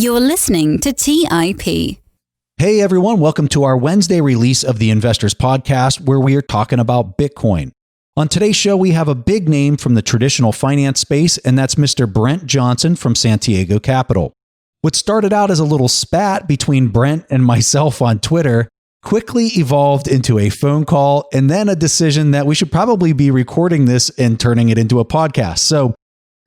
You're listening to TIP. Hey everyone, welcome to our Wednesday release of the Investors Podcast, where we are talking about Bitcoin. On today's show, we have a big name from the traditional finance space, and that's Mr. Brent Johnson from Santiago Capital. What started out as a little spat between Brent and myself on Twitter quickly evolved into a phone call and then a decision that we should probably be recording this and turning it into a podcast. So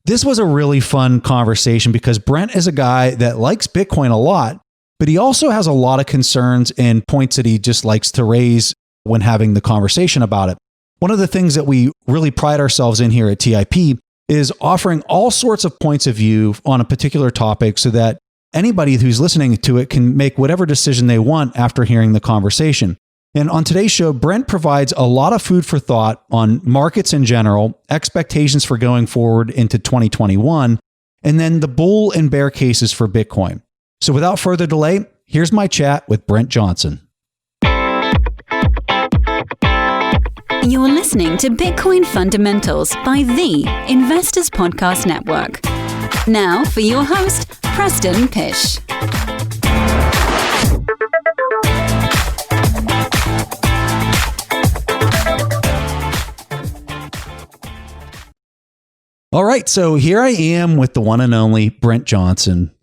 this was a really fun conversation because Brent is a guy that likes Bitcoin a lot, but he also has a lot of concerns and points that he just likes to raise when having the conversation about it. One of the things that we really pride ourselves in here at TIP is offering all sorts of points of view on a particular topic so that anybody who's listening to it can make whatever decision they want after hearing the conversation. And on today's show, Brent provides a lot of food for thought on markets in general, expectations for going forward into 2021, and then the bull and bear cases for Bitcoin. So without further delay, here's my chat with Brent Johnson. You're listening to Bitcoin Fundamentals by the Investors Podcast Network. Now for your host, Preston Pish. All right, so here I am with the one and only Brent Johnson.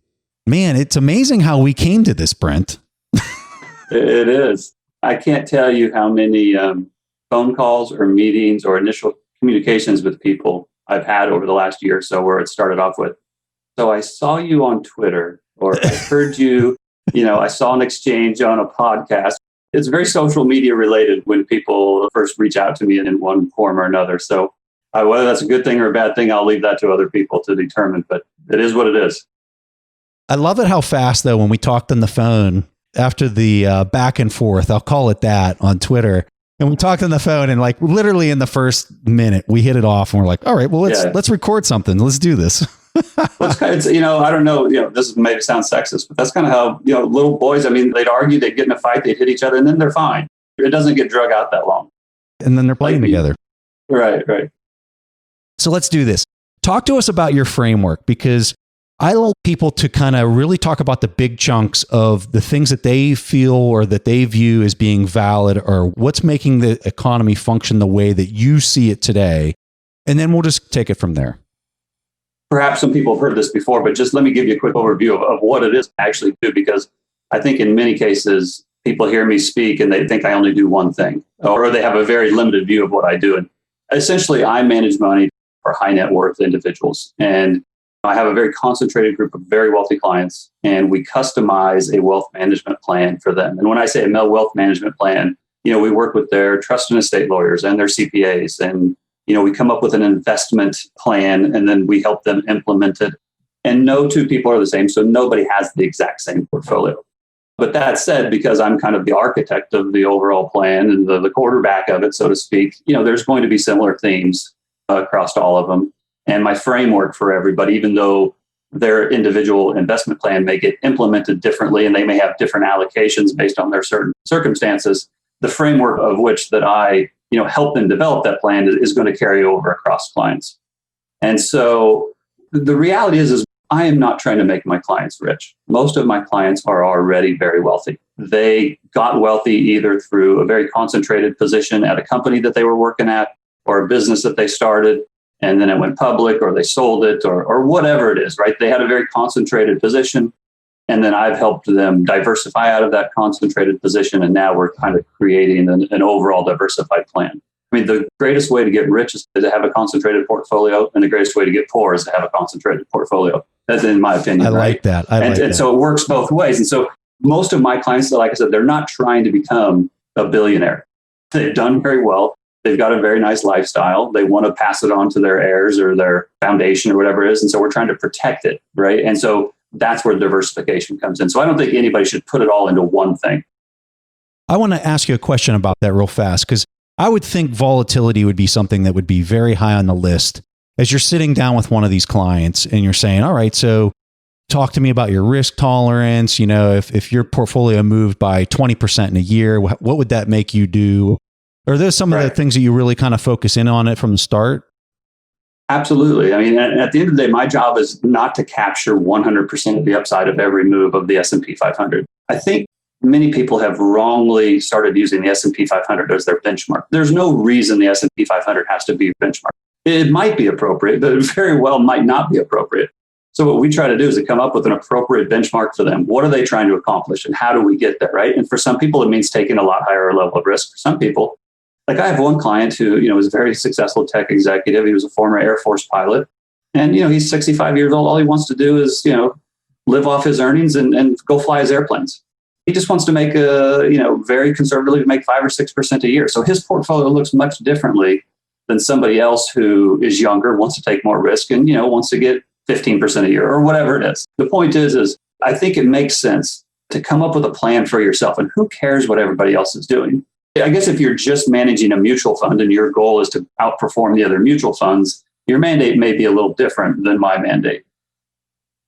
Man, it's amazing how we came to this, Brent. It is. I can't tell you how many phone calls or meetings or initial communications with people I've had over the last year or so where it started off with, so I saw you on Twitter, or I heard you, I saw an exchange on a podcast. It's very social media related when people first reach out to me in one form or another. So whether that's a good thing or a bad thing, I'll leave that to other people to determine, but it is what it is. I love it how fast, though, when we talked on the phone after the back and forth, I'll call it that, on Twitter. And we talked on the phone and like literally in the first minute, we hit it off and we're like, all right, well, let's record something. Let's do this. Well, I don't know, this maybe sounds sexist, but that's kind of how, little boys, they'd argue, they'd get in a fight, they'd hit each other, and then they're fine. It doesn't get drug out that long. And then they're playing together. Right. So let's do this. Talk to us about your framework, because I like people to kind of really talk about the big chunks of the things that they feel or that they view as being valid, or what's making the economy function the way that you see it today. And then we'll just take it from there. Perhaps some people have heard this before, but just let me give you a quick overview of what it is I actually do, because I think in many cases, people hear me speak and they think I only do one thing, or they have a very limited view of what I do. And essentially, I manage money for high net worth individuals. And I have a very concentrated group of very wealthy clients, and we customize a wealth management plan for them. And when I say a wealth management plan, we work with their trust and estate lawyers and their CPAs, and we come up with an investment plan, and then we help them implement it. And no two people are the same, so nobody has the exact same portfolio. But that said, because I'm kind of the architect of the overall plan and the quarterback of it, so to speak, there's going to be similar themes across all of them. And my framework for everybody, even though their individual investment plan may get implemented differently and they may have different allocations based on their certain circumstances, the framework of which that I help them develop that plan is going to carry over across clients. And so the reality is I am not trying to make my clients rich. Most of my clients are already very wealthy. They got wealthy either through a very concentrated position at a company that they were working at, or a business that they started, and then it went public, or they sold it, or whatever it is, right? They had a very concentrated position, and then I've helped them diversify out of that concentrated position, and now we're kind of creating an overall diversified plan. The greatest way to get rich is to have a concentrated portfolio, and the greatest way to get poor is to have a concentrated portfolio. That's in my opinion. I like that. And so it works both ways. And so most of my clients, like I said, they're not trying to become a billionaire. They've done very well. They've got a very nice lifestyle. They want to pass it on to their heirs or their foundation or whatever it is. And so we're trying to protect it, right? And so that's where diversification comes in. So I don't think anybody should put it all into one thing. I want to ask you a question about that real fast, because I would think volatility would be something that would be very high on the list. As you're sitting down with one of these clients and you're saying, all right, so talk to me about your risk tolerance. If your portfolio moved by 20% in a year, what would that make you do? Are those some of the things that you really kind of focus in on it from the start? Absolutely. I mean, at the end of the day, my job is not to capture 100% of the upside of every move of the S&P 500. I think many people have wrongly started using the S&P 500 as their benchmark. There's no reason the S&P 500 has to be a benchmark. It might be appropriate, but it very well might not be appropriate. So what we try to do is to come up with an appropriate benchmark for them. What are they trying to accomplish and how do we get there, right? And for some people, it means taking a lot higher level of risk. For some people, like I have one client who, was a very successful tech executive. He was a former Air Force pilot. And, he's 65 years old. All he wants to do is, live off his earnings and go fly his airplanes. He just wants to make very conservatively make 5 or 6% a year. So his portfolio looks much differently than somebody else who is younger, wants to take more risk and, wants to get 15% a year or whatever it is. The point is I think it makes sense to come up with a plan for yourself, and who cares what everybody else is doing? I guess if you're just managing a mutual fund and your goal is to outperform the other mutual funds, your mandate may be a little different than my mandate.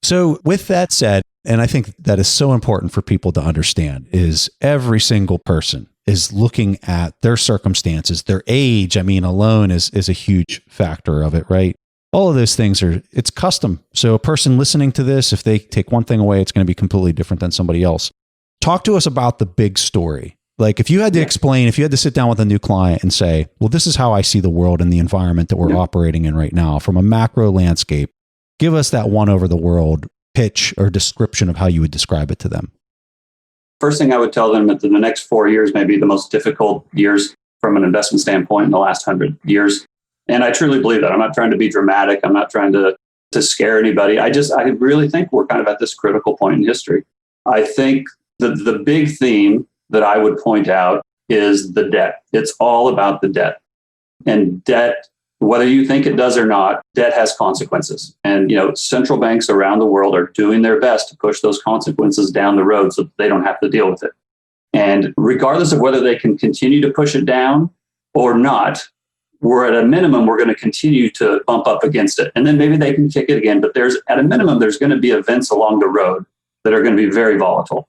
So with that said, and I think that is so important for people to understand, is every single person is looking at their circumstances, their age. I mean, alone is a huge factor of it, right? All of those things it's custom. So a person listening to this, if they take one thing away, it's going to be completely different than somebody else. Talk to us about the big story. Like if you had to explain, if you had to sit down with a new client and say, well, this is how I see the world and the environment that we're operating in right now from a macro landscape, give us that one over the world pitch or description of how you would describe it to them. First thing I would tell them that the next 4 years may be the most difficult years from an investment standpoint in the last 100 years. And I truly believe that. I'm not trying to be dramatic. I'm not trying to scare anybody. I really think we're kind of at this critical point in history. I think the big theme that I would point out is the debt. It's all about the debt. And debt, whether you think it does or not, debt has consequences. And, central banks around the world are doing their best to push those consequences down the road so that they don't have to deal with it. And regardless of whether they can continue to push it down or not, we're at a minimum, we're going to continue to bump up against it. And then maybe they can kick it again. But at a minimum, there's going to be events along the road that are going to be very volatile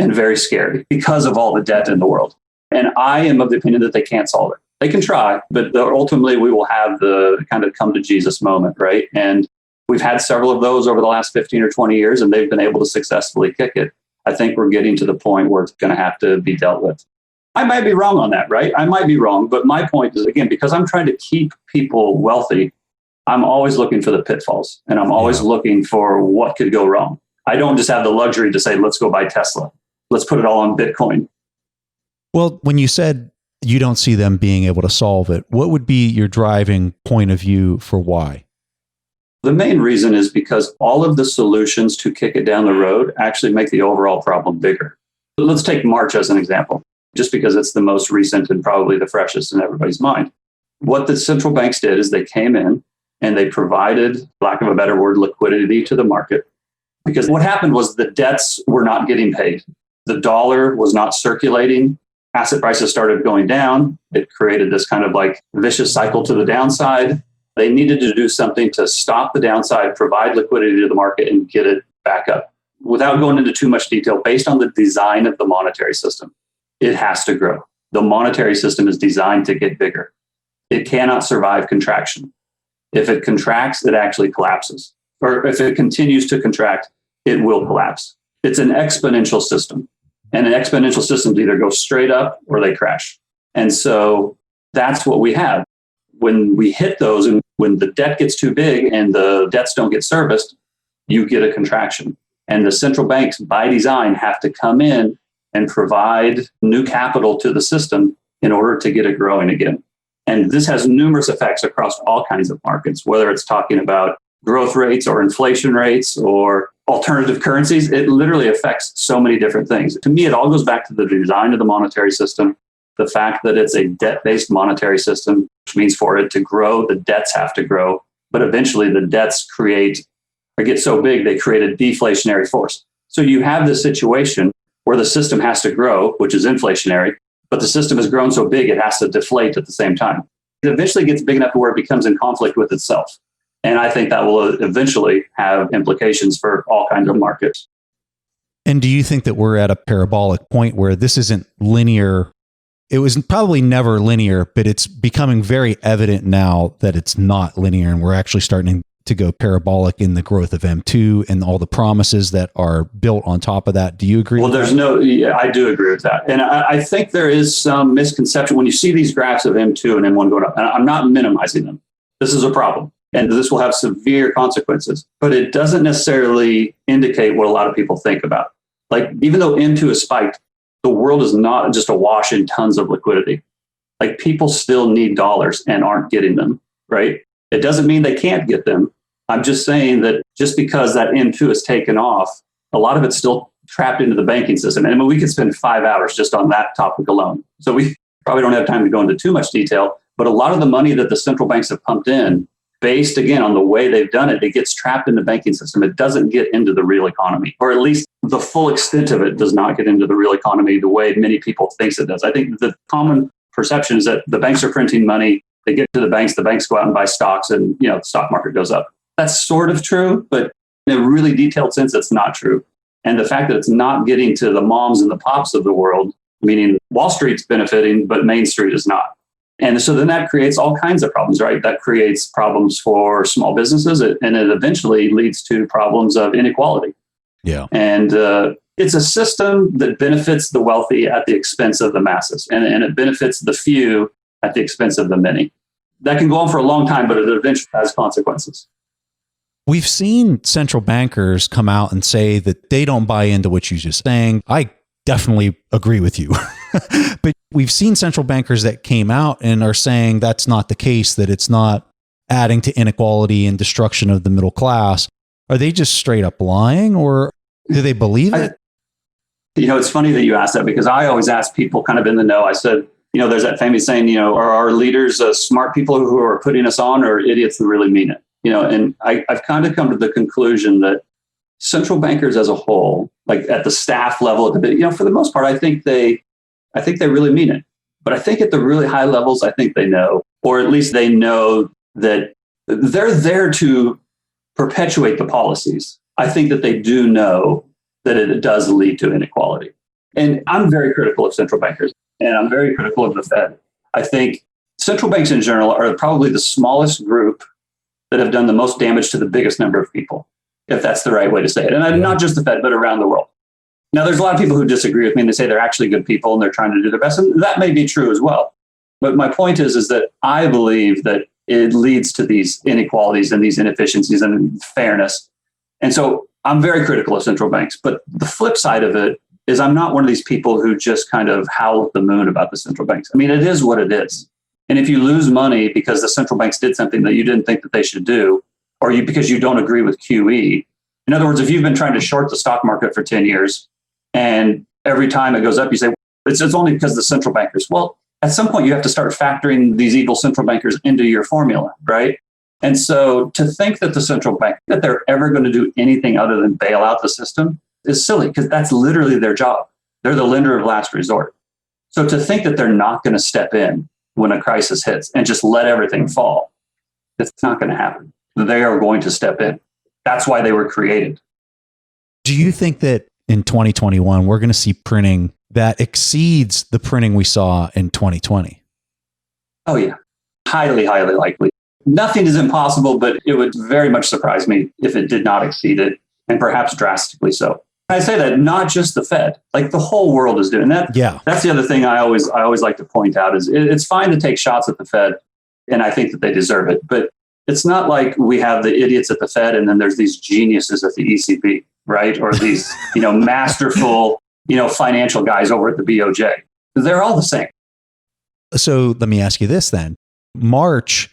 and very scary because of all the debt in the world. And I am of the opinion that they can't solve it. They can try, but ultimately we will have the kind of come to Jesus moment, right? And we've had several of those over the last 15 or 20 years, and they've been able to successfully kick it. I think we're getting to the point where it's going to have to be dealt with. I might be wrong on that, right? I might be wrong, but my point is, again, because I'm trying to keep people wealthy, I'm always looking for the pitfalls, and I'm always looking for what could go wrong. I don't just have the luxury to say, let's go buy Tesla. Let's put it all on Bitcoin. Well, when you said you don't see them being able to solve it, what would be your driving point of view for why? The main reason is because all of the solutions to kick it down the road actually make the overall problem bigger. Let's take March as an example, just because it's the most recent and probably the freshest in everybody's mind. What the central banks did is they came in and they provided, lack of a better word, liquidity to the market. Because what happened was the debts were not getting paid. The dollar was not circulating. Asset prices started going down. It created this kind of like vicious cycle to the downside. They needed to do something to stop the downside, provide liquidity to the market, and get it back up. Without going into too much detail, based on the design of the monetary system, it has to grow. The monetary system is designed to get bigger. It cannot survive contraction. If it contracts, it actually collapses. Or if it continues to contract, it will collapse. It's an exponential system. And an exponential systems either go straight up or they crash. And so that's what we have. When we hit those and when the debt gets too big and the debts don't get serviced, you get a contraction. And the central banks, by design, have to come in and provide new capital to the system in order to get it growing again. And this has numerous effects across all kinds of markets, whether it's talking about growth rates or inflation rates or alternative currencies. It literally affects so many different things. To me, it all goes back to the design of the monetary system, the fact that it's a debt-based monetary system, which means for it to grow, the debts have to grow. But eventually the debts get so big, they create a deflationary force. So you have this situation where the system has to grow, which is inflationary, but the system has grown so big, it has to deflate at the same time. It eventually gets big enough to where it becomes in conflict with itself. And I think that will eventually have implications for all kinds of markets. And do you think that we're at a parabolic point where this isn't linear it was probably never linear, but it's becoming very evident now that it's not linear. And we're actually starting to go parabolic in the growth of M2 and all the promises that are built on top of that. Do you agree? Well, I do agree with that. And I think there is some misconception when you see these graphs of M2 and M1 going up, and I'm not minimizing them. This is a problem. And this will have severe consequences, but it doesn't necessarily indicate what a lot of people think about. Like, even though M2 has spiked, the world is not just awash in tons of liquidity. Like, people still need dollars and aren't getting them, right? It doesn't mean they can't get them. I'm just saying that just because that M2 has taken off, a lot of it's still trapped into the banking system. And I mean, we could spend 5 hours just on that topic alone. So we probably don't have time to go into too much detail, but a lot of the money that the central banks have pumped in, based again on the way they've done it, it gets trapped in the banking system. It doesn't get into the real economy, or at least the full extent of it does not get into the real economy the way many people think it does. I think the common perception is that the banks are printing money. They get to the banks go out and buy stocks, and the stock market goes up. That's sort of true, but in a really detailed sense, it's not true. And the fact that it's not getting to the moms and the pops of the world, meaning Wall Street's benefiting, but Main Street is not. And so then that creates all kinds of problems, right? That creates problems for small businesses, and it eventually leads to problems of inequality. Yeah. And it's a system that benefits the wealthy at the expense of the masses, and it benefits the few at the expense of the many. That can go on for a long time, but it eventually has consequences. We've seen central bankers come out and say that they don't buy into what you're just saying. I definitely agree with you. But we've seen central bankers that came out and are saying that's not the case, that it's not adding to inequality and destruction of the middle class. Are they just straight up lying, or do they believe it? It's funny that you asked that, because I always ask people kind of in the know. I said, there's that famous saying, are our leaders smart people who are putting us on, or idiots that really mean it? And I've kind of come to the conclusion that central bankers as a whole, like at the staff level, for the most part, I think they really mean it. But I think at the really high levels, I think they know, or at least they know that they're there to perpetuate the policies. I think that they do know that it does lead to inequality. And I'm very critical of central bankers, and I'm very critical of the Fed. I think central banks in general are probably the smallest group that have done the most damage to the biggest number of people, if that's the right way to say it. And not just the Fed, but around the world. Now, there's a lot of people who disagree with me, and they say they're actually good people and they're trying to do their best. And that may be true as well. But my point is that I believe that it leads to these inequalities and these inefficiencies and fairness. And so I'm very critical of central banks. But the flip side of it is I'm not one of these people who just kind of howl at the moon about the central banks. I mean, it is what it is. And if you lose money because the central banks did something that you didn't think that they should do, or because you don't agree with QE, in other words, if you've been trying to short the stock market for 10 years, and every time it goes up, you say, it's only because of the central bankers. Well, at some point, you have to start factoring these evil central bankers into your formula, right? And so to think that the central bank, that they're ever going to do anything other than bail out the system is silly, because that's literally their job. They're the lender of last resort. So to think that they're not going to step in when a crisis hits and just let everything fall, it's not going to happen. They are going to step in. That's why they were created. Do you think that in 2021, we're going to see printing that exceeds the printing we saw in 2020? Oh, yeah. Highly, highly likely. Nothing is impossible, but it would very much surprise me if it did not exceed it, and perhaps drastically so. I say that not just the Fed, like the whole world is doing that. Yeah. That's the other thing I always like to point out is it's fine to take shots at the Fed, and I think that they deserve it. But it's not like we have the idiots at the Fed and then there's these geniuses at the ECB, right? Or these, masterful, financial guys over at the BOJ. They're all the same. So let me ask you this then. March,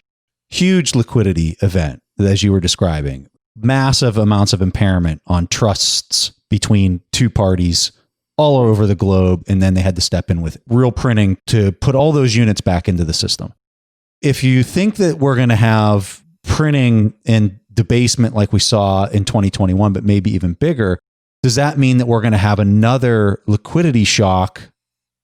huge liquidity event, as you were describing, massive amounts of impairment on trusts between two parties all over the globe. And then they had to step in with real printing to put all those units back into the system. If you think that we're going to have printing and debasement like we saw in 2021, but maybe even bigger, does that mean that we're going to have another liquidity shock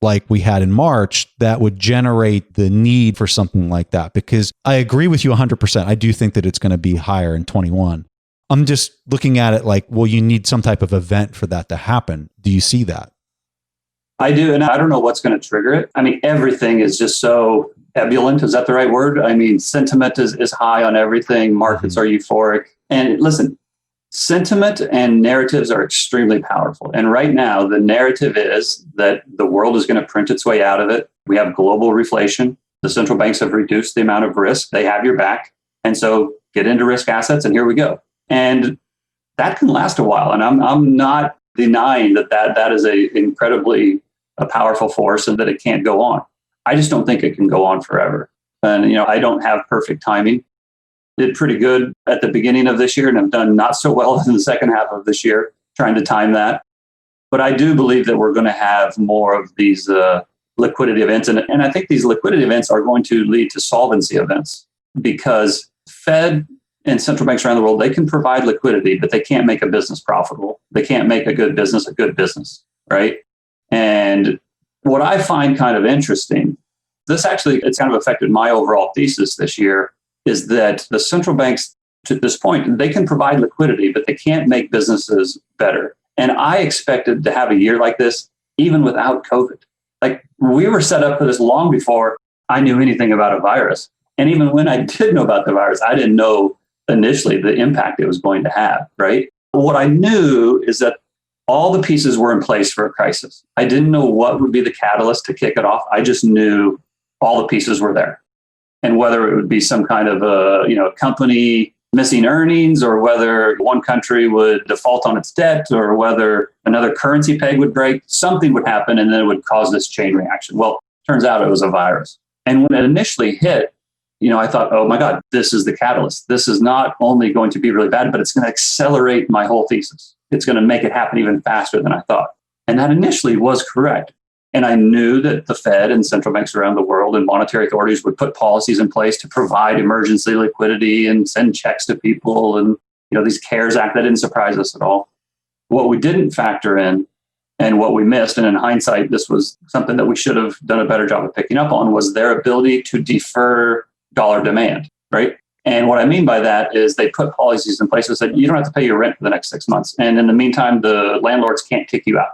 like we had in March that would generate the need for something like that? Because I agree with you 100%. I do think that it's going to be higher in 21. I'm just looking at it like, well, you need some type of event for that to happen. Do you see that? I do. And I don't know what's going to trigger it. I mean, everything is just so ebullient. Is that the right word? I mean, sentiment is high on everything. Markets are euphoric. And listen, sentiment and narratives are extremely powerful. And right now, the narrative is that the world is going to print its way out of it. We have global reflation. The central banks have reduced the amount of risk. They have your back. And so get into risk assets, and here we go. And that can last a while. And I'm not denying that is a powerful force and that it can't go on. I just don't think it can go on forever. And, I don't have perfect timing. Did pretty good at the beginning of this year, and I've done not so well in the second half of this year trying to time that. But I do believe that we're going to have more of these liquidity events. And I think these liquidity events are going to lead to solvency events, because Fed and central banks around the world, they can provide liquidity, but they can't make a business profitable. They can't make a good business, right? And what I find kind of interesting, it's kind of affected my overall thesis this year, is that the central banks, to this point, they can provide liquidity, but they can't make businesses better. And I expected to have a year like this, even without COVID. Like, we were set up for this long before I knew anything about a virus. And even when I did know about the virus, I didn't know initially the impact it was going to have, right? What I knew is that all the pieces were in place for a crisis. I didn't know what would be the catalyst to kick it off. I just knew all the pieces were there. And whether it would be some kind of a company missing earnings, or whether one country would default on its debt, or whether another currency peg would break, something would happen, and then it would cause this chain reaction. Well, turns out it was a virus. And when it initially hit, I thought, oh my God, this is the catalyst. This is not only going to be really bad, but it's going to accelerate my whole thesis. It's going to make it happen even faster than I thought. And that initially was correct. And I knew that the Fed and central banks around the world and monetary authorities would put policies in place to provide emergency liquidity and send checks to people. And, these CARES Act, that didn't surprise us at all. What we didn't factor in, and what we missed, and in hindsight, this was something that we should have done a better job of picking up on, was their ability to defer dollar demand, right? And what I mean by that is they put policies in place that said, you don't have to pay your rent for the next 6 months. And in the meantime, the landlords can't kick you out.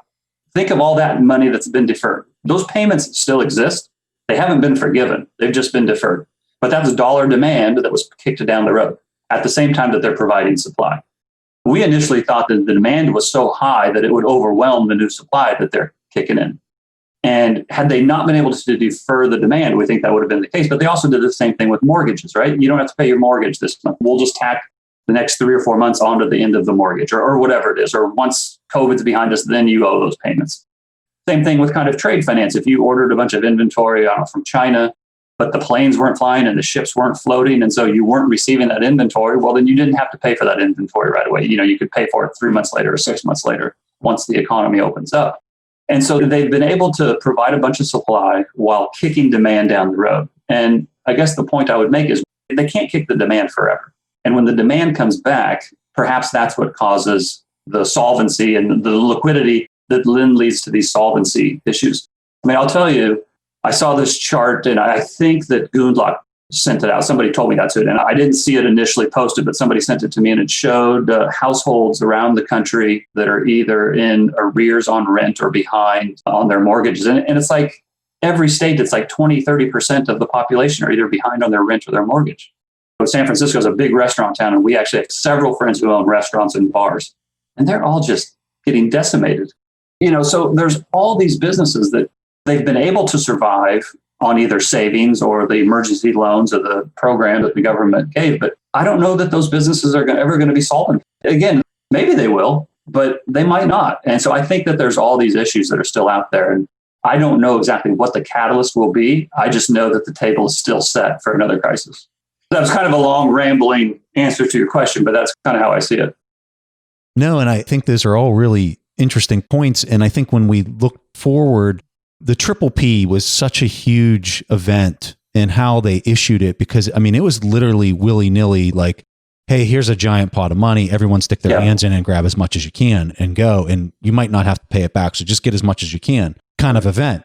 Think of all that money that's been deferred. Those payments still exist. They haven't been forgiven. They've just been deferred. But that's dollar demand that was kicked down the road at the same time that they're providing supply. We initially thought that the demand was so high that it would overwhelm the new supply that they're kicking in. And had they not been able to defer the demand, we think that would have been the case. But they also did the same thing with mortgages, right? You don't have to pay your mortgage this month. We'll just tack the next 3 or 4 months onto the end of the mortgage, or whatever it is. Or once COVID's behind us, then you owe those payments. Same thing with kind of trade finance. If you ordered a bunch of inventory from China, but the planes weren't flying and the ships weren't floating, and so you weren't receiving that inventory, well, then you didn't have to pay for that inventory right away. You could pay for it 3 months later or 6 months later once the economy opens up. And so they've been able to provide a bunch of supply while kicking demand down the road. And I guess the point I would make is they can't kick the demand forever. And when the demand comes back, perhaps that's what causes the solvency and the liquidity that then leads to these solvency issues. I mean, I'll tell you, I saw this chart, and I think that Gundlach sent it out. Somebody told me that's it. And I didn't see it initially posted, but somebody sent it to me, and it showed households around the country that are either in arrears on rent or behind on their mortgages. And it's like every state, it's like 20, 30% of the population are either behind on their rent or their mortgage. So San Francisco is a big restaurant town, and we actually have several friends who own restaurants and bars, and they're all just getting decimated. So there's all these businesses that they've been able to survive on either savings or the emergency loans or the program that the government gave. But I don't know that those businesses are ever going to be solvent. Again, maybe they will, but they might not. And so I think that there's all these issues that are still out there. And I don't know exactly what the catalyst will be. I just know that the table is still set for another crisis. That was kind of a long, rambling answer to your question, but that's kind of how I see it. No, and I think those are all really interesting points. And I think when we look forward, the Triple P was such a huge event in how they issued it, because, I mean, it was literally willy-nilly, like, hey, here's a giant pot of money. Everyone stick their hands in and grab as much as you can and go. And you might not have to pay it back. So just get as much as you can kind of event.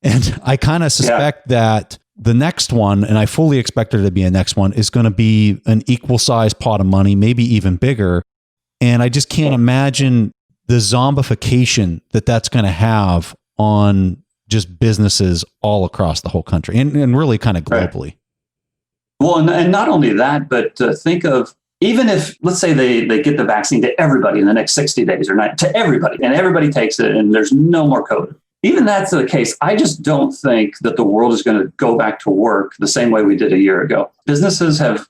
And I kind of suspect that the next one, and I fully expect there to be a next one, is going to be an equal size pot of money, maybe even bigger. And I just can't imagine the zombification that that's going to have on just businesses all across the whole country and really kind of globally. Right. Well, and not only that, but think of, even if, let's say they get the vaccine to everybody in the next 60 days or not, to everybody, and everybody takes it and there's no more COVID. Even that's the case, I just don't think that the world is going to go back to work the same way we did a year ago. Businesses have,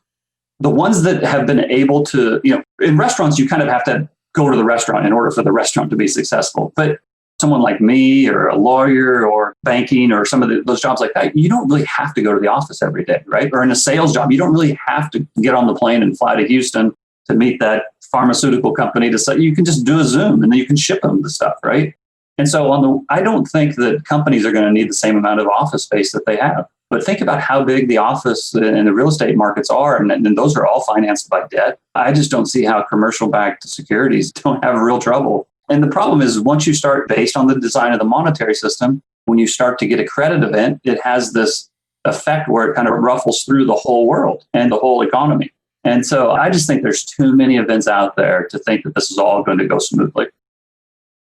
the ones that have been able to, in restaurants, you kind of have to go to the restaurant in order for the restaurant to be successful. But someone like me or a lawyer or banking or some of those jobs like that, you don't really have to go to the office every day, right? Or in a sales job, you don't really have to get on the plane and fly to Houston to meet that pharmaceutical company to say, you can just do a Zoom and then you can ship them the stuff, right? And so I don't think that companies are going to need the same amount of office space that they have. But think about how big the office and the real estate markets are, and those are all financed by debt. I just don't see how commercial-backed securities don't have real trouble. And the problem is, once you start based on the design of the monetary system, when you start to get a credit event, it has this effect where it kind of ruffles through the whole world and the whole economy. And so I just think there's too many events out there to think that this is all going to go smoothly.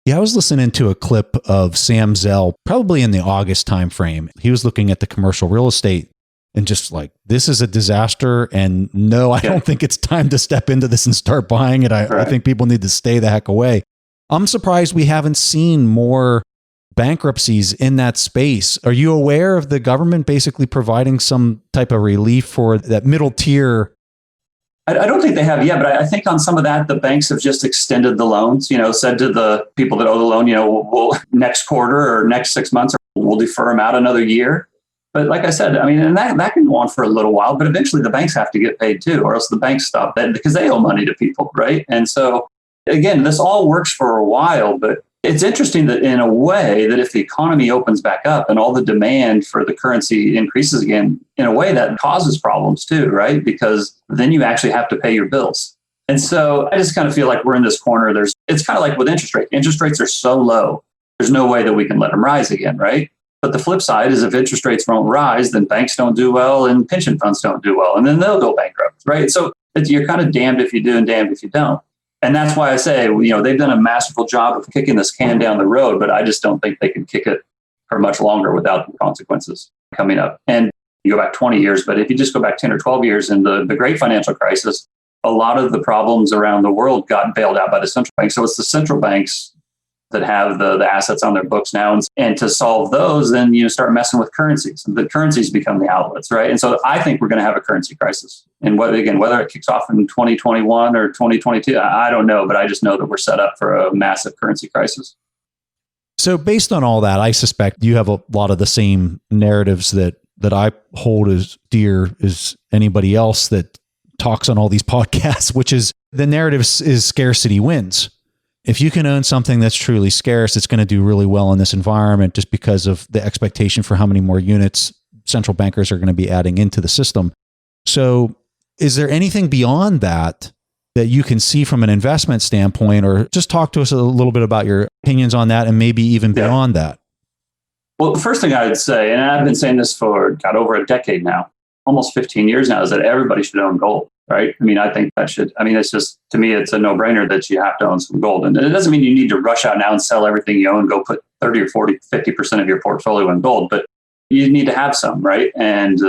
Yeah, I was listening to a clip of Sam Zell, probably in the August timeframe. He was looking at the commercial real estate and just like, this is a disaster. And no, I don't think it's time to step into this and start buying it. I think people need to stay the heck away. I'm surprised we haven't seen more bankruptcies in that space. Are you aware of the government basically providing some type of relief for that middle tier? I don't think they have yet, but I think on some of that, the banks have just extended the loans, said to the people that owe the loan, we'll next quarter or next 6 months, we'll defer them out another year. But like I said, and that can go on for a little while, but eventually the banks have to get paid too, or else the banks stop that because they owe money to people, right? And so again, this all works for a while, but it's interesting that in a way that if the economy opens back up and all the demand for the currency increases again, in a way that causes problems too, right? Because then you actually have to pay your bills. And so I just kind of feel like we're in this corner. It's kind of like with interest rates. Interest rates are so low. There's no way that we can let them rise again, right? But the flip side is if interest rates won't rise, then banks don't do well and pension funds don't do well. And then they'll go bankrupt, right? So you're kind of damned if you do and damned if you don't. And that's why I say, they've done a masterful job of kicking this can down the road, but I just don't think they can kick it for much longer without the consequences coming up. And you go back 20 years, but if you just go back 10 or 12 years in the great financial crisis, a lot of the problems around the world got bailed out by the central banks. So it's the central banks that have the assets on their books now. And to solve those, then you start messing with currencies. The currencies become the outlets, right? And so I think we're going to have a currency crisis. And whether it kicks off in 2021 or 2022, I don't know, but I just know that we're set up for a massive currency crisis. So based on all that, I suspect you have a lot of the same narratives that I hold as dear as anybody else that talks on all these podcasts, which is the narrative is scarcity wins. If you can own something that's truly scarce, it's going to do really well in this environment just because of the expectation for how many more units central bankers are going to be adding into the system. So is there anything beyond that you can see from an investment standpoint, or just talk to us a little bit about your opinions on that and maybe even beyond that? Well, the first thing I would say, and I've been saying this for over a decade now, almost 15 years now, is that everybody should own gold. Right? I think it's just, to me, it's a no-brainer that you have to own some gold. And it doesn't mean you need to rush out now and sell everything you own, go put 30 or 40, 50% of your portfolio in gold, but you need to have some, right? And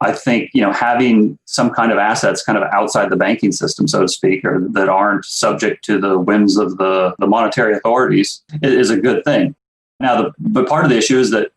I think, having some kind of assets kind of outside the banking system, so to speak, or that aren't subject to the whims of the monetary authorities is a good thing. Now, but part of the issue is that,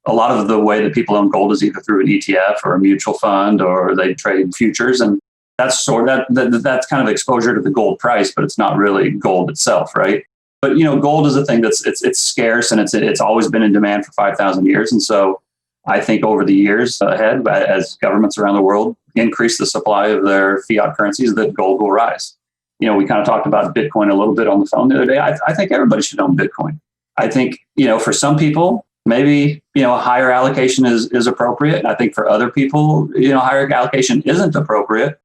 a lot of the way that people own gold is either through an ETF or a mutual fund, or they trade futures. And that's that's kind of exposure to the gold price, but it's not really gold itself, right? But, gold is a thing it's scarce, and it's always been in demand for 5,000 years. And so I think over the years ahead, as governments around the world increase the supply of their fiat currencies, that gold will rise. We kind of talked about Bitcoin a little bit on the phone the other day. I think everybody should own Bitcoin. I think, for some people, maybe, a higher allocation is appropriate. I think for other people, higher allocation isn't appropriate.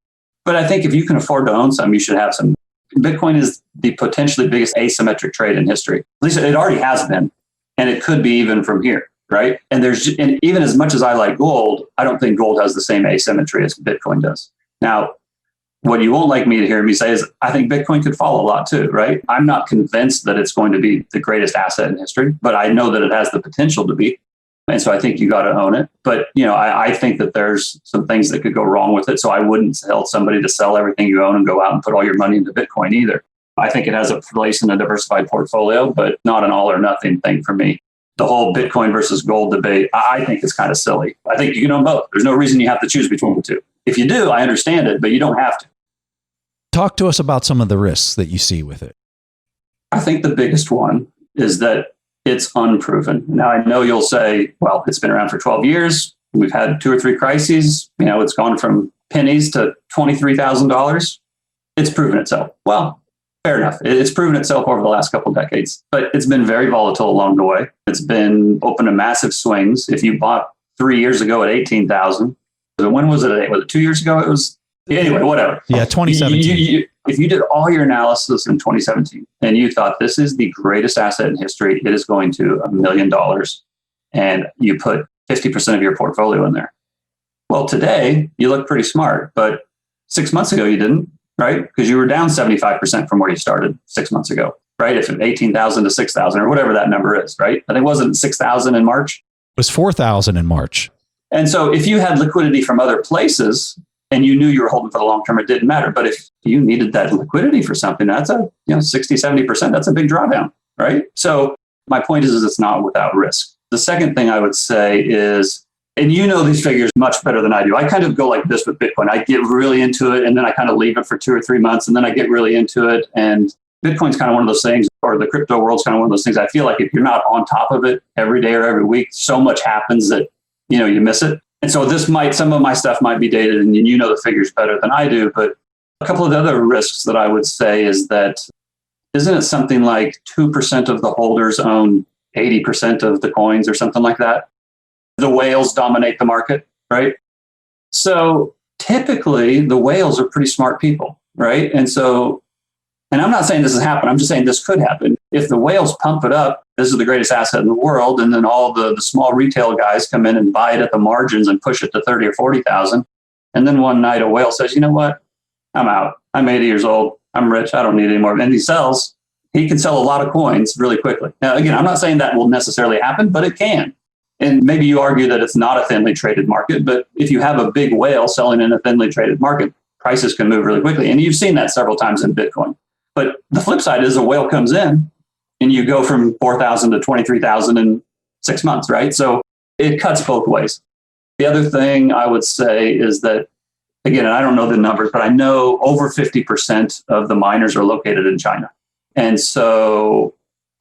But I think if you can afford to own some, you should have some. Bitcoin is the potentially biggest asymmetric trade in history. At least it already has been. And it could be even from here, right? And even as much as I like gold, I don't think gold has the same asymmetry as Bitcoin does. Now, What you won't like me to hear me say is I think Bitcoin could fall a lot too, right? I'm not convinced that it's going to be the greatest asset in history, but I know that it has the potential to be. And so I think you got to own it. But, I think that there's some things that could go wrong with it. So I wouldn't tell somebody to sell everything you own and go out and put all your money into Bitcoin either. I think it has a place in a diversified portfolio, but not an all or nothing thing for me. The whole Bitcoin versus gold debate, I think is kind of silly. I think you can own both. There's no reason you have to choose between the two. If you do, I understand it, but you don't have to. Talk to us about some of the risks that you see with it. I think the biggest one is that it's unproven. Now, I know you'll say, well, it's been around for 12 years. We've had 2 or 3 crises. It's gone from pennies to $23,000. It's proven itself. Well, fair enough. It's proven itself over the last couple of decades, but it's been very volatile along the way. It's been open to massive swings. If you bought 3 years ago at 18,000, when was it? Was it 2 years ago? It was, anyway, whatever. Yeah, 2017. If you did all your analysis in 2017 and you thought this is the greatest asset in history, it is going to $1 million, and you put 50% of your portfolio in there. Well, today you look pretty smart, but 6 months ago you didn't, right? Because you were down 75% from where you started 6 months ago, right? If it's 18,000 to 6,000 or whatever that number is, right? I think it wasn't 6,000 in March. It was 4,000 in March. And so if you had liquidity from other places and you knew you were holding for the long term, it didn't matter. But if you needed that liquidity for something, that's 60, 70%, that's a big drawdown, right? So my point is it's not without risk. The second thing I would say is, and you know these figures much better than I do. I kind of go like this with Bitcoin. I get really into it and then I kind of leave it for 2 or 3 months and then I get really into it. And Bitcoin's kind of one of those things, or the crypto world's kind of one of those things. I feel like if you're not on top of it every day or every week, so much happens that, you miss it. And so some of my stuff might be dated and you know the figures better than I do. But a couple of the other risks that I would say is that, isn't it something like 2% of the holders own 80% of the coins or something like that? The whales dominate the market, right? So typically the whales are pretty smart people, right? And I'm not saying this has happened. I'm just saying this could happen. If the whales pump it up, this is the greatest asset in the world, and then all the small retail guys come in and buy it at the margins and push it to 30 or 40,000. And then one night a whale says, you know what? I'm out. I'm 80 years old. I'm rich. I don't need any more. And he can sell a lot of coins really quickly. Now, again, I'm not saying that will necessarily happen, but it can. And maybe you argue that it's not a thinly traded market, but if you have a big whale selling in a thinly traded market, prices can move really quickly. And you've seen that several times in Bitcoin. But the flip side is a whale comes in and you go from 4,000 to 23,000 in 6 months, right? So it cuts both ways. The other thing I would say is that, again, and I don't know the numbers, but I know over 50% of the miners are located in China. And so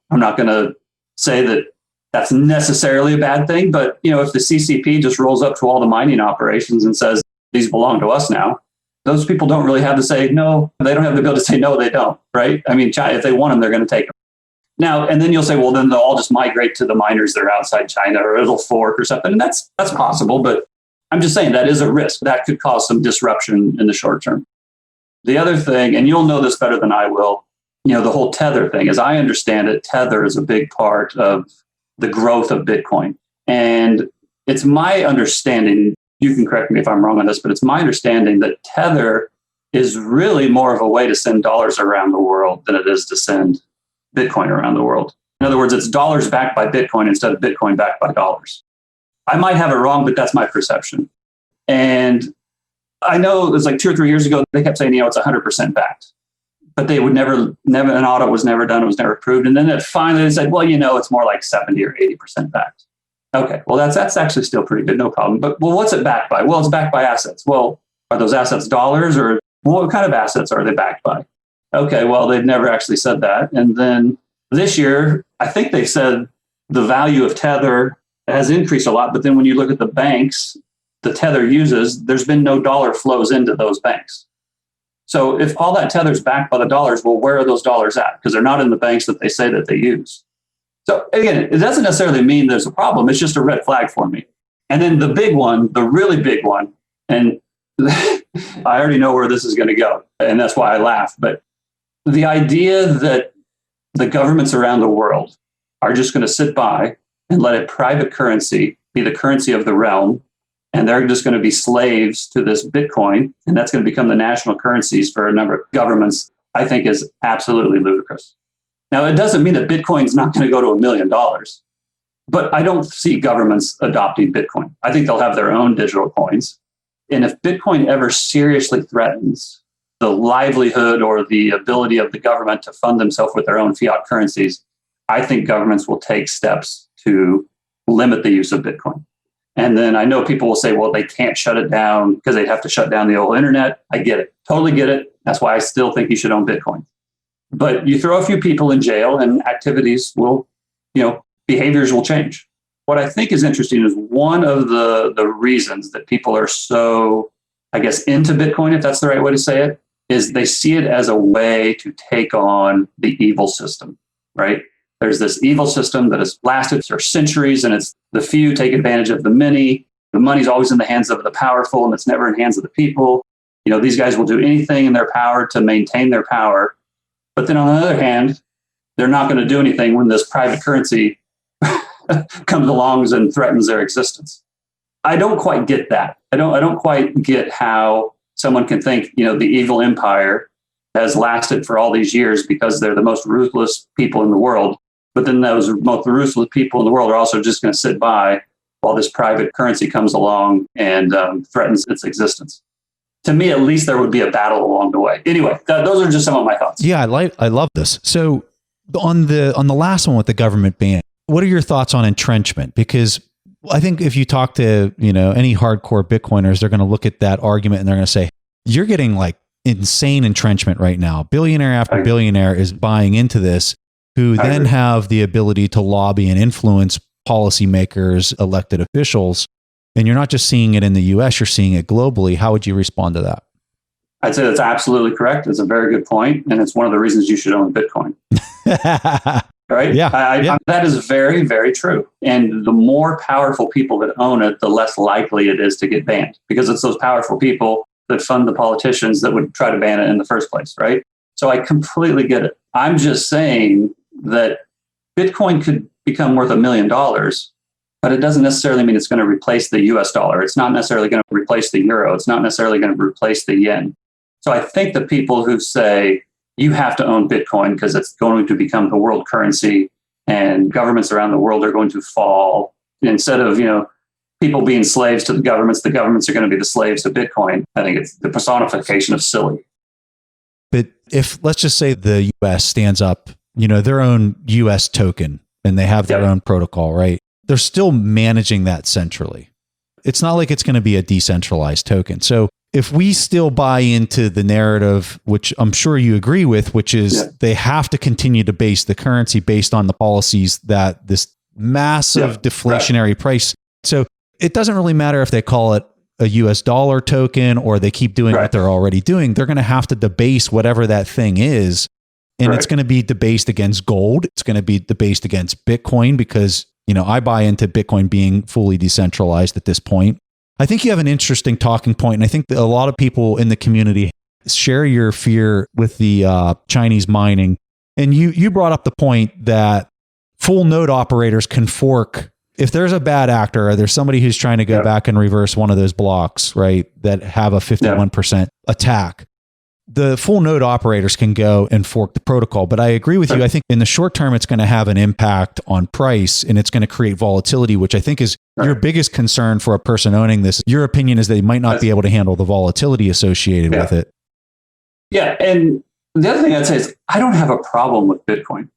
I'm not going to say that that's necessarily a bad thing, but if the CCP just rolls up to all the mining operations and says, these belong to us now, those people don't really have to say no. They don't have the ability to say no, they don't, right? I mean, China, if they want them, they're going to take them. Now, and then you'll say, well, then they'll all just migrate to the miners that are outside China, or it'll fork or something. And that's possible, but I'm just saying that is a risk. That could cause some disruption in the short term. The other thing, and you'll know this better than I will, the whole Tether thing, as I understand it, Tether is a big part of the growth of Bitcoin. And it's my understanding, you can correct me if I'm wrong on this, but it's my understanding that Tether is really more of a way to send dollars around the world than it is to send Bitcoin around the world. In other words, it's dollars backed by Bitcoin instead of Bitcoin backed by dollars. I might have it wrong, but that's my perception. And I know it was like 2 or 3 years ago, they kept saying, it's 100% backed. But they would never, an audit was never done, it was never approved. And then they said, well, it's more like 70 or 80% backed. Okay, well, that's actually still pretty good, no problem. But what's it backed by? Well, it's backed by assets. Well, are those assets dollars, or what kind of assets are they backed by? Okay, well, they've never actually said that. And then this year, I think they said the value of Tether has increased a lot. But then when you look at the banks the Tether uses, there's been no dollar flows into those banks. So if all that Tether's backed by the dollars, well, where are those dollars at? Because they're not in the banks that they say that they use. So again, it doesn't necessarily mean there's a problem. It's just a red flag for me. And then the big one, the really big one, and I already know where this is going to go, and that's why I laugh. But the idea that the governments around the world are just going to sit by and let a private currency be the currency of the realm and they're just going to be slaves to this Bitcoin, and that's going to become the national currencies for a number of governments, I think is absolutely ludicrous. Now, it doesn't mean that Bitcoin's not going to go to $1 million, but I don't see governments adopting Bitcoin. I think they'll have their own digital coins. And if Bitcoin ever seriously threatens the livelihood or the ability of the government to fund themselves with their own fiat currencies, I think governments will take steps to limit the use of Bitcoin. And then I know people will say, well, they can't shut it down because they'd have to shut down the whole internet. I get it. Totally get it. That's why I still think you should own Bitcoin. But you throw a few people in jail and activities will, behaviors will change. What I think is interesting is one of the reasons that people are so, I guess, into Bitcoin, if that's the right way to say it, is they see it as a way to take on the evil system, right? There's this evil system that has lasted for centuries, and it's the few take advantage of the many. The money's always in the hands of the powerful, and it's never in the hands of the people. These guys will do anything in their power to maintain their power. But then on the other hand, they're not going to do anything when this private currency comes along and threatens their existence. I don't quite get that. I don't quite get how someone can think, the evil empire has lasted for all these years because they're the most ruthless people in the world. But then those most ruthless people in the world are also just going to sit by while this private currency comes along and threatens its existence. To me, at least there would be a battle along the way. Anyway, those are just some of my thoughts. Yeah, I love this. So on the last one with the government ban, what are your thoughts on entrenchment? Because I think if you talk to any hardcore Bitcoiners, they're going to look at that argument and they're going to say, you're getting like insane entrenchment right now. Billionaire after billionaire is buying into this, who then have the ability to lobby and influence policymakers, elected officials. And you're not just seeing it in the US, you're seeing it globally. How would you respond to that? I'd say that's absolutely correct. It's a very good point, and it's one of the reasons you should own Bitcoin. Right? Yeah. That is very, very true. And the more powerful people that own it, the less likely it is to get banned, because it's those powerful people that fund the politicians that would try to ban it in the first place, right? So I completely get it. I'm just saying that Bitcoin could become worth $1 million, but it doesn't necessarily mean it's going to replace the US dollar. It's not necessarily going to replace the euro. It's not necessarily going to replace the yen. So I think the people who say you have to own Bitcoin because it's going to become the world currency and governments around the world are going to fall, instead of, people being slaves to the governments are going to be the slaves to Bitcoin. I think it's the personification of silly. But if, let's just say the US stands up, their own US token and they have their own protocol, right? They're still managing that centrally. It's not like it's going to be a decentralized token. So if we still buy into the narrative, which I'm sure you agree with, which is they have to continue to base the currency based on the policies that this massive deflationary price. So it doesn't really matter if they call it a US dollar token or they keep doing what they're already doing. They're going to have to debase whatever that thing is. And it's going to be debased against gold. It's going to be debased against Bitcoin because, I buy into Bitcoin being fully decentralized at this point. I think you have an interesting talking point, and I think that a lot of people in the community share your fear with the Chinese mining. And you brought up the point that full node operators can fork. If there's a bad actor or there's somebody who's trying to go back and reverse one of those blocks, right, that have a 51% attack, the full node operators can go and fork the protocol. But I agree with you. I think in the short term, it's going to have an impact on price and it's going to create volatility, which I think is your biggest concern for a person owning this. Your opinion is they might not be able to handle the volatility associated with it. Yeah. And the other thing I'd say is I don't have a problem with Bitcoin.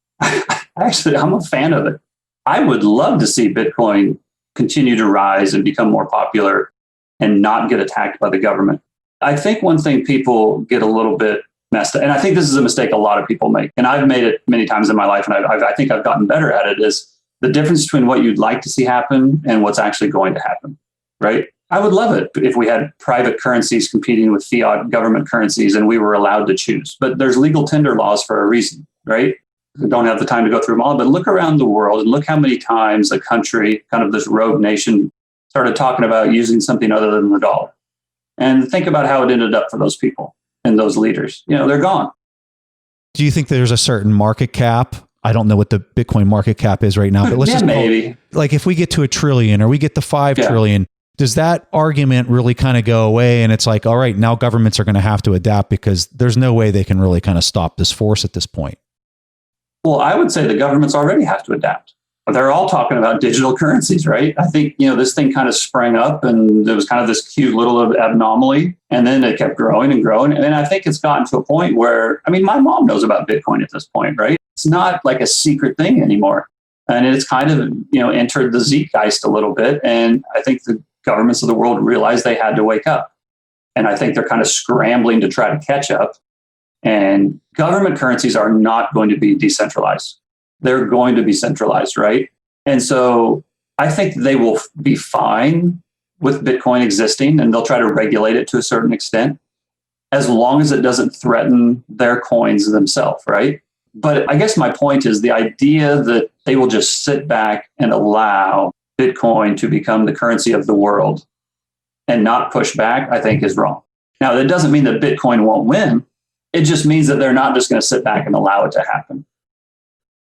Actually, I'm a fan of it. I would love to see Bitcoin continue to rise and become more popular and not get attacked by the government. I think one thing people get a little bit messed up, and I think this is a mistake a lot of people make, and I've made it many times in my life, and I think I've gotten better at it, is the difference between what you'd like to see happen and what's actually going to happen, right? I would love it if we had private currencies competing with fiat government currencies and we were allowed to choose. But there's legal tender laws for a reason, right? I don't have the time to go through them all, but look around the world and look how many times a country, kind of this rogue nation, started talking about using something other than the dollar. And think about how it ended up for those people and those leaders. They're gone. Do you think there's a certain market cap? I don't know what the Bitcoin market cap is right now, but let's just maybe. Like if we get to $1 trillion or we get to $5 trillion, does that argument really kind of go away? And it's like, all right, now governments are going to have to adapt because there's no way they can really kind of stop this force at this point. Well, I would say the governments already have to adapt. They're all talking about digital currencies, right? I think, this thing kind of sprang up and there was kind of this cute little anomaly, and then it kept growing and growing. And I think it's gotten to a point where, my mom knows about Bitcoin at this point, right? It's not like a secret thing anymore. And it's kind of, entered the zeitgeist a little bit. And I think the governments of the world realized they had to wake up. And I think they're kind of scrambling to try to catch up. And government currencies are not going to be decentralized. They're going to be centralized, right? And so I think they will be fine with Bitcoin existing, and they'll try to regulate it to a certain extent, as long as it doesn't threaten their coins themselves, right? But I guess my point is the idea that they will just sit back and allow Bitcoin to become the currency of the world and not push back, I think is wrong. Now, that doesn't mean that Bitcoin won't win. It just means that they're not just going to sit back and allow it to happen.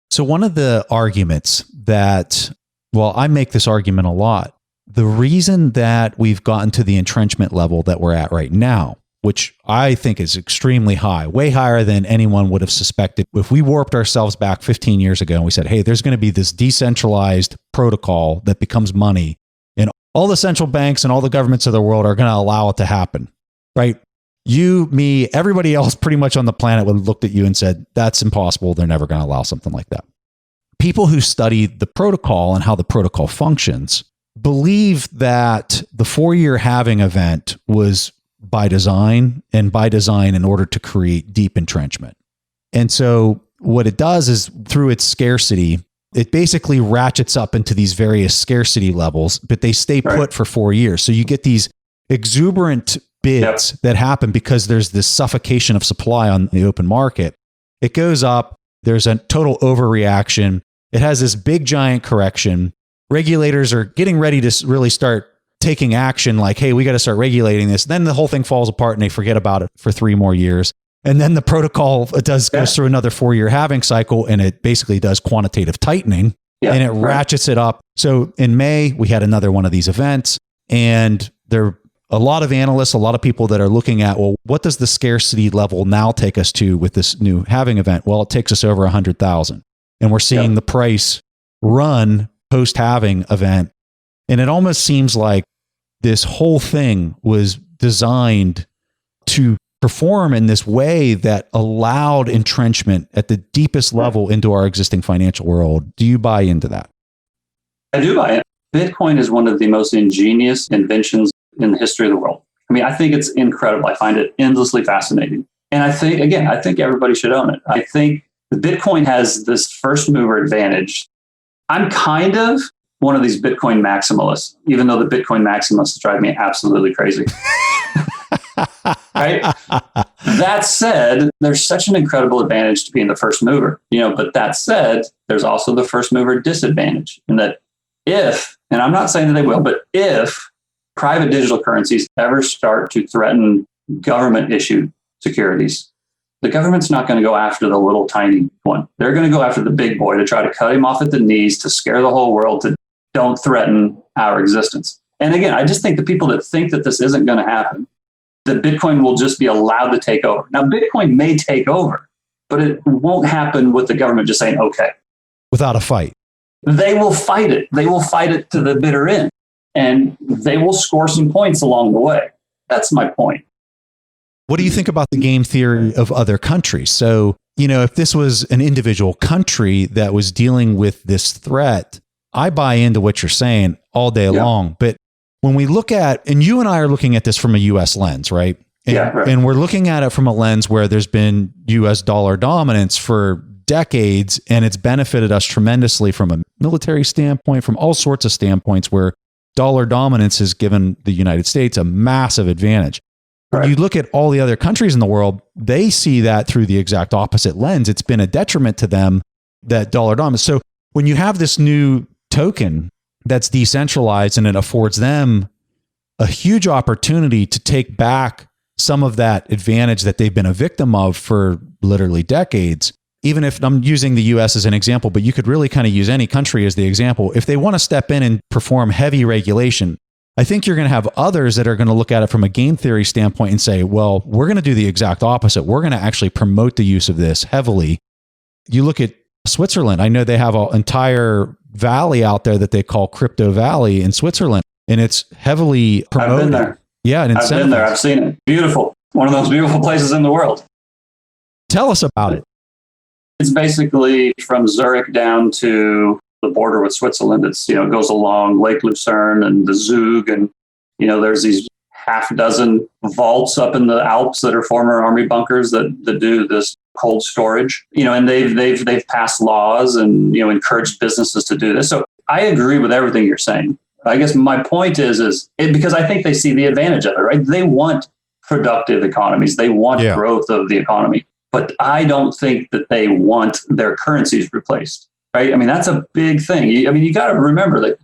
So one of the arguments that, I make this argument a lot. The reason that we've gotten to the entrenchment level that we're at right now, which I think is extremely high, way higher than anyone would have suspected. If we warped ourselves back 15 years ago and we said, hey, there's going to be this decentralized protocol that becomes money, and all the central banks and all the governments of the world are going to allow it to happen, right? You, me, everybody else pretty much on the planet would have looked at you and said, that's impossible. They're never going to allow something like that. People who study the protocol and how the protocol functions believe that the 4-year halving event was by design, and by design in order to create deep entrenchment. And so what it does is, through its scarcity, it basically ratchets up into these various scarcity levels, but they stay put for 4 years. So you get these exuberant bids that happen because there's this suffocation of supply on the open market. It goes up, there's a total overreaction. It has this big giant correction. Regulators are getting ready to really start taking action, like, hey, we got to start regulating this. Then the whole thing falls apart and they forget about it for 3 more years. And then the protocol goes through another 4-year halving cycle, and it basically does quantitative tightening and it ratchets it up. So in May, we had another one of these events, and there are a lot of analysts, a lot of people that are looking at, well, what does the scarcity level now take us to with this new halving event? Well, it takes us over 100,000, and we're seeing the price run post halving event. And it almost seems like this whole thing was designed to perform in this way that allowed entrenchment at the deepest level into our existing financial world. Do you buy into that? I do buy it. Bitcoin is one of the most ingenious inventions in the history of the world. I think it's incredible. I find it endlessly fascinating. And I think everybody should own it. I think the Bitcoin has this first mover advantage. I'm kind of one of these Bitcoin maximalists, even though the Bitcoin maximalists drive me absolutely crazy. Right? That said, there's such an incredible advantage to being the first mover, but that said, there's also the first mover disadvantage in that if, and I'm not saying that they will, but if private digital currencies ever start to threaten government issued securities, the government's not going to go after the little tiny one. They're going to go after the big boy to try to cut him off at the knees, to scare the whole world, to don't threaten our existence. And again, I just think the people that think that this isn't going to happen, that Bitcoin will just be allowed to take over. Now, Bitcoin may take over, but it won't happen with the government just saying, okay. Without a fight. They will fight it. They will fight it to the bitter end. And they will score some points along the way. That's my point. What do you think about the game theory of other countries? So, if this was an individual country that was dealing with this threat, I buy into what you're saying all day long. But when we look at, and you and I are looking at this from a U.S. lens, right? And we're looking at it from a lens where there's been U.S. dollar dominance for decades, and it's benefited us tremendously from a military standpoint, from all sorts of standpoints where dollar dominance has given the United States a massive advantage. When you look at all the other countries in the world, they see that through the exact opposite lens. It's been a detriment to them, that dollar dominance. So when you have this new token that's decentralized, and it affords them a huge opportunity to take back some of that advantage that they've been a victim of for literally decades, even if I'm using the US as an example, but you could really kind of use any country as the example. If they want to step in and perform heavy regulation, I think you're going to have others that are going to look at it from a game theory standpoint and say, well, we're going to do the exact opposite. We're going to actually promote the use of this heavily. You look at Switzerland. I know they have an entire valley out there that they call Crypto Valley in Switzerland, and it's heavily promoted. I've been there. Yeah, and I've been there. I've seen it. Beautiful. One of those beautiful places in the world. Tell us about it. It's basically from Zurich down to the border with Switzerland. It's, it goes along Lake Lucerne and the Zug. And, there's these half dozen vaults up in the Alps that are former army bunkers that do this cold storage, and they've passed laws and, encouraged businesses to do this. So I agree with everything you're saying. I guess my point is because I think they see the advantage of it, right? They want productive economies. They want growth of the economy, but I don't think that they want their currencies replaced. Right? I mean, that's a big thing. You got to remember that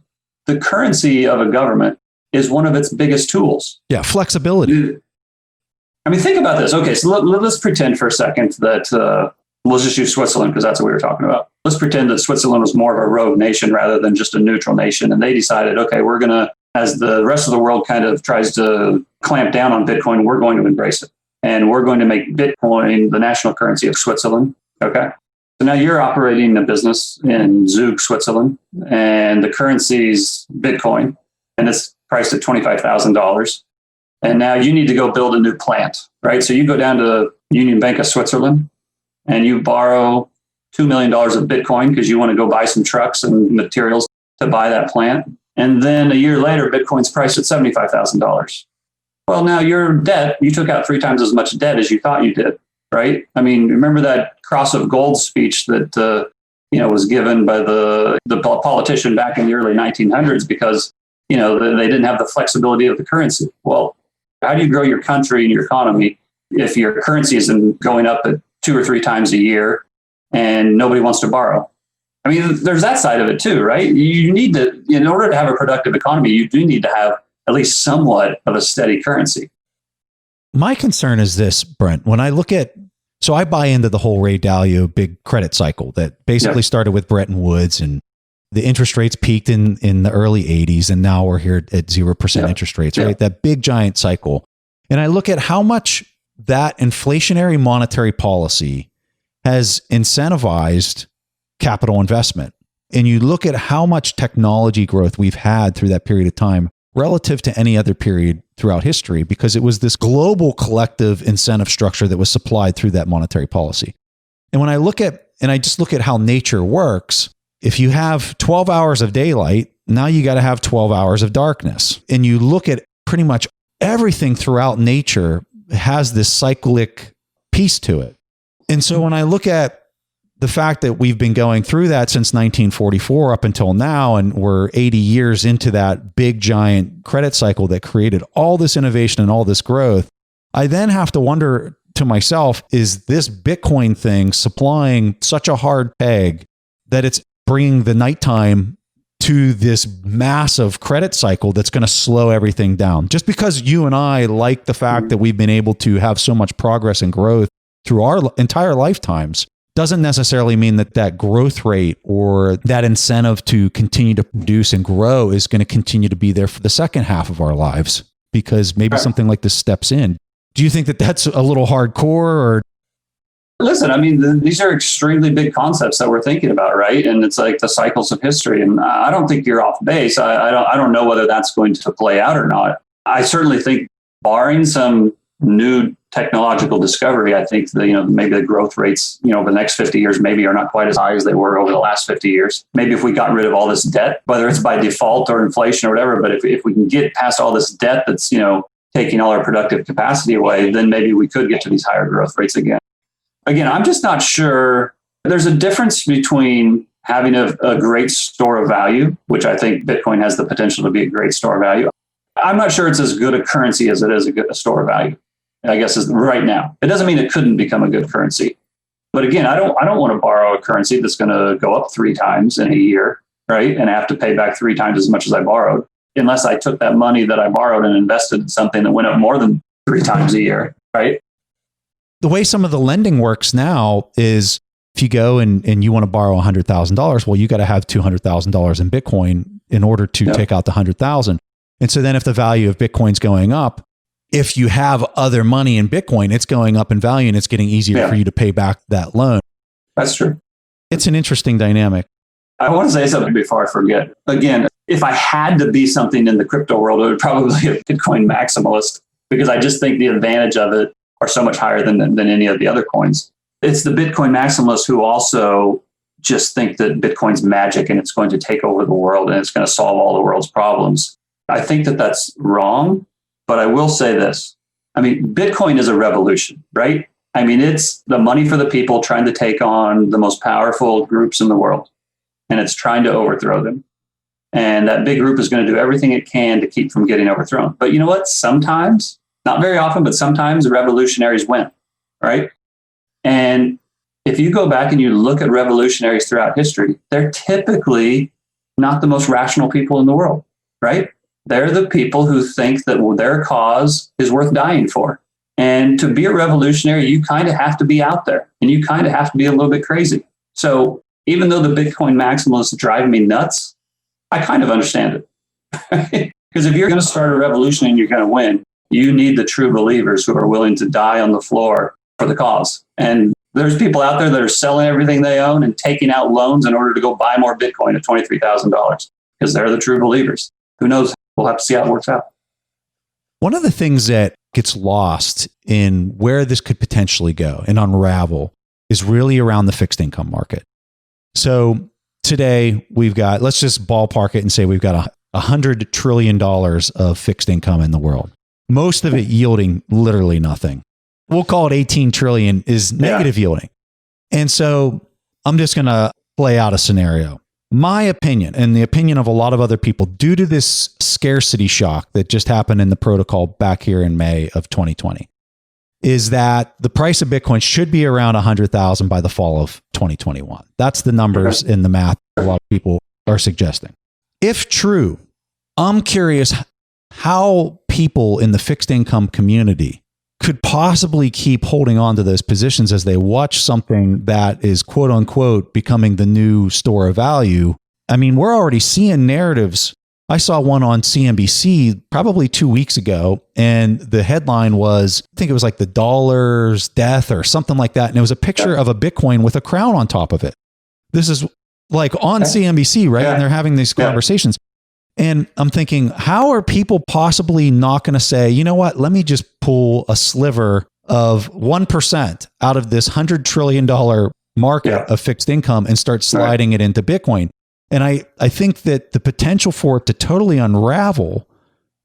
the currency of a government is one of its biggest tools. Yeah, flexibility. I mean, think about this. Okay, so let's pretend for a second that let's just use Switzerland because that's what we were talking about. Let's pretend that Switzerland was more of a rogue nation rather than just a neutral nation. And they decided, okay, we're going to, as the rest of the world kind of tries to clamp down on Bitcoin, we're going to embrace it. And we're going to make Bitcoin the national currency of Switzerland. Okay. So now you're operating a business in Zug, Switzerland, and the currency's Bitcoin, and it's priced at $25,000. And now you need to go build a new plant, right? So you go down to Union Bank of Switzerland and you borrow $2 million of Bitcoin because you want to go buy some trucks and materials to buy that plant. And then a year later, Bitcoin's priced at $75,000. Well, now your debt, you took out 3 times as much debt as you thought you did. Right? I mean, remember that cross of gold speech that, was given by the politician back in the early 1900s because, they didn't have the flexibility of the currency. Well, how do you grow your country and your economy if your currency isn't going up at 2 or 3 times a year and nobody wants to borrow? I mean, there's that side of it too, right? You need to, in order to have a productive economy, you do need to have at least somewhat of a steady currency. My concern is this, Brent, when I look at, so I buy into the whole Ray Dalio big credit cycle that basically started with Bretton Woods, and the interest rates peaked in the early 80s. And now we're here at 0% interest rates, right? That big giant cycle. And I look at how much that inflationary monetary policy has incentivized capital investment. And you look at how much technology growth we've had through that period of time relative to any other period throughout history, because it was this global collective incentive structure that was supplied through that monetary policy. And when I look at, and I just look at how nature works, if you have 12 hours of daylight, now you got to have 12 hours of darkness. And you look at pretty much everything throughout nature has this cyclic piece to it. And so when I look at the fact that we've been going through that since 1944 up until now, and we're 80 years into that big giant credit cycle that created all this innovation and all this growth, I then have to wonder to myself, is this Bitcoin thing supplying such a hard peg that it's bringing the nighttime to this massive credit cycle that's going to slow everything down? Just because you and I like the fact that we've been able to have so much progress and growth through our entire lifetimes doesn't necessarily mean that that growth rate or that incentive to continue to produce and grow is going to continue to be there for the second half of our lives, because maybe something like this steps in. Do you think that that's a little hardcore? Or listen, I mean, these are extremely big concepts that we're thinking about, right? And it's like the cycles of history. And I don't think you're off base. I don't know whether that's going to play out or not. I certainly think, barring some new technological discovery, I think maybe the growth rates, over the next 50 years, maybe are not quite as high as they were over the last 50 years. Maybe if we got rid of all this debt, whether it's by default or inflation or whatever, but if we can get past all this debt that's, taking all our productive capacity away, then maybe we could get to these higher growth rates again. Again, I'm just not sure. There's a difference between having a great store of value, which I think Bitcoin has the potential to be a great store of value. I'm not sure it's as good a currency as it is a store of value, I guess, is right now. It doesn't mean it couldn't become a good currency. But again, I don't want to borrow a currency that's going to go up 3 times in a year, right? And have to pay back 3 times as much as I borrowed, unless I took that money that I borrowed and invested in something that went up more than 3 times a year, right? The way some of the lending works now is if you go and you want to borrow $100,000, well, you got to have $200,000 in Bitcoin in order to take out the $100,000. And so then if the value of Bitcoin's going up, if you have other money in Bitcoin, it's going up in value and it's getting easier for you to pay back that loan. That's true. It's an interesting dynamic. I want to say something before I forget. Again, if I had to be something in the crypto world, it would probably be a Bitcoin maximalist, because I just think the advantage of it are so much higher than any of the other coins. It's the Bitcoin maximalists who also just think that Bitcoin's magic and it's going to take over the world and it's going to solve all the world's problems. I think that that's wrong, but I will say this. I mean, Bitcoin is a revolution, right? I mean, it's the money for the people trying to take on the most powerful groups in the world, and it's trying to overthrow them. And that big group is going to do everything it can to keep from getting overthrown. But you know what? Sometimes, not very often, but sometimes the revolutionaries win, right? And if you go back and you look at revolutionaries throughout history, they're typically not the most rational people in the world, right? They're the people who think that their cause is worth dying for. And to be a revolutionary, you kind of have to be out there and you kind of have to be a little bit crazy. So even though the Bitcoin maximalists drive me nuts, I kind of understand it. Because if you're going to start a revolution and you're going to win, you need the true believers who are willing to die on the floor for the cause. And there's people out there that are selling everything they own and taking out loans in order to go buy more Bitcoin at $23,000 because they're the true believers. Who knows? We'll have to see how it works out. One of the things that gets lost in where this could potentially go and unravel is really around the fixed income market. So today we've got, let's just ballpark it and say we've got $100 trillion of fixed income in the world. Most of it yielding literally nothing. We'll call it 18 trillion is negative yielding. And so I'm just going to play out a scenario. My opinion, and the opinion of a lot of other people, due to this scarcity shock that just happened in the protocol back here in May of 2020, is that the price of Bitcoin should be around 100,000 by the fall of 2021. That's the numbers in the math a lot of people are suggesting. If true, I'm curious how people in the fixed income community could possibly keep holding on to those positions as they watch something that is quote unquote becoming the new store of value. I mean, we're already seeing narratives. I saw one on CNBC probably 2 weeks ago, and the headline was, I think it was like the dollar's death or something like that. And it was a picture of a Bitcoin with a crown on top of it. This is like on CNBC, right? And they're having these conversations. And I'm thinking, how are people possibly not going to say, you know what, let me just pull a sliver of 1% out of this $100 trillion market of fixed income and start sliding it into Bitcoin? And I think that the potential for it to totally unravel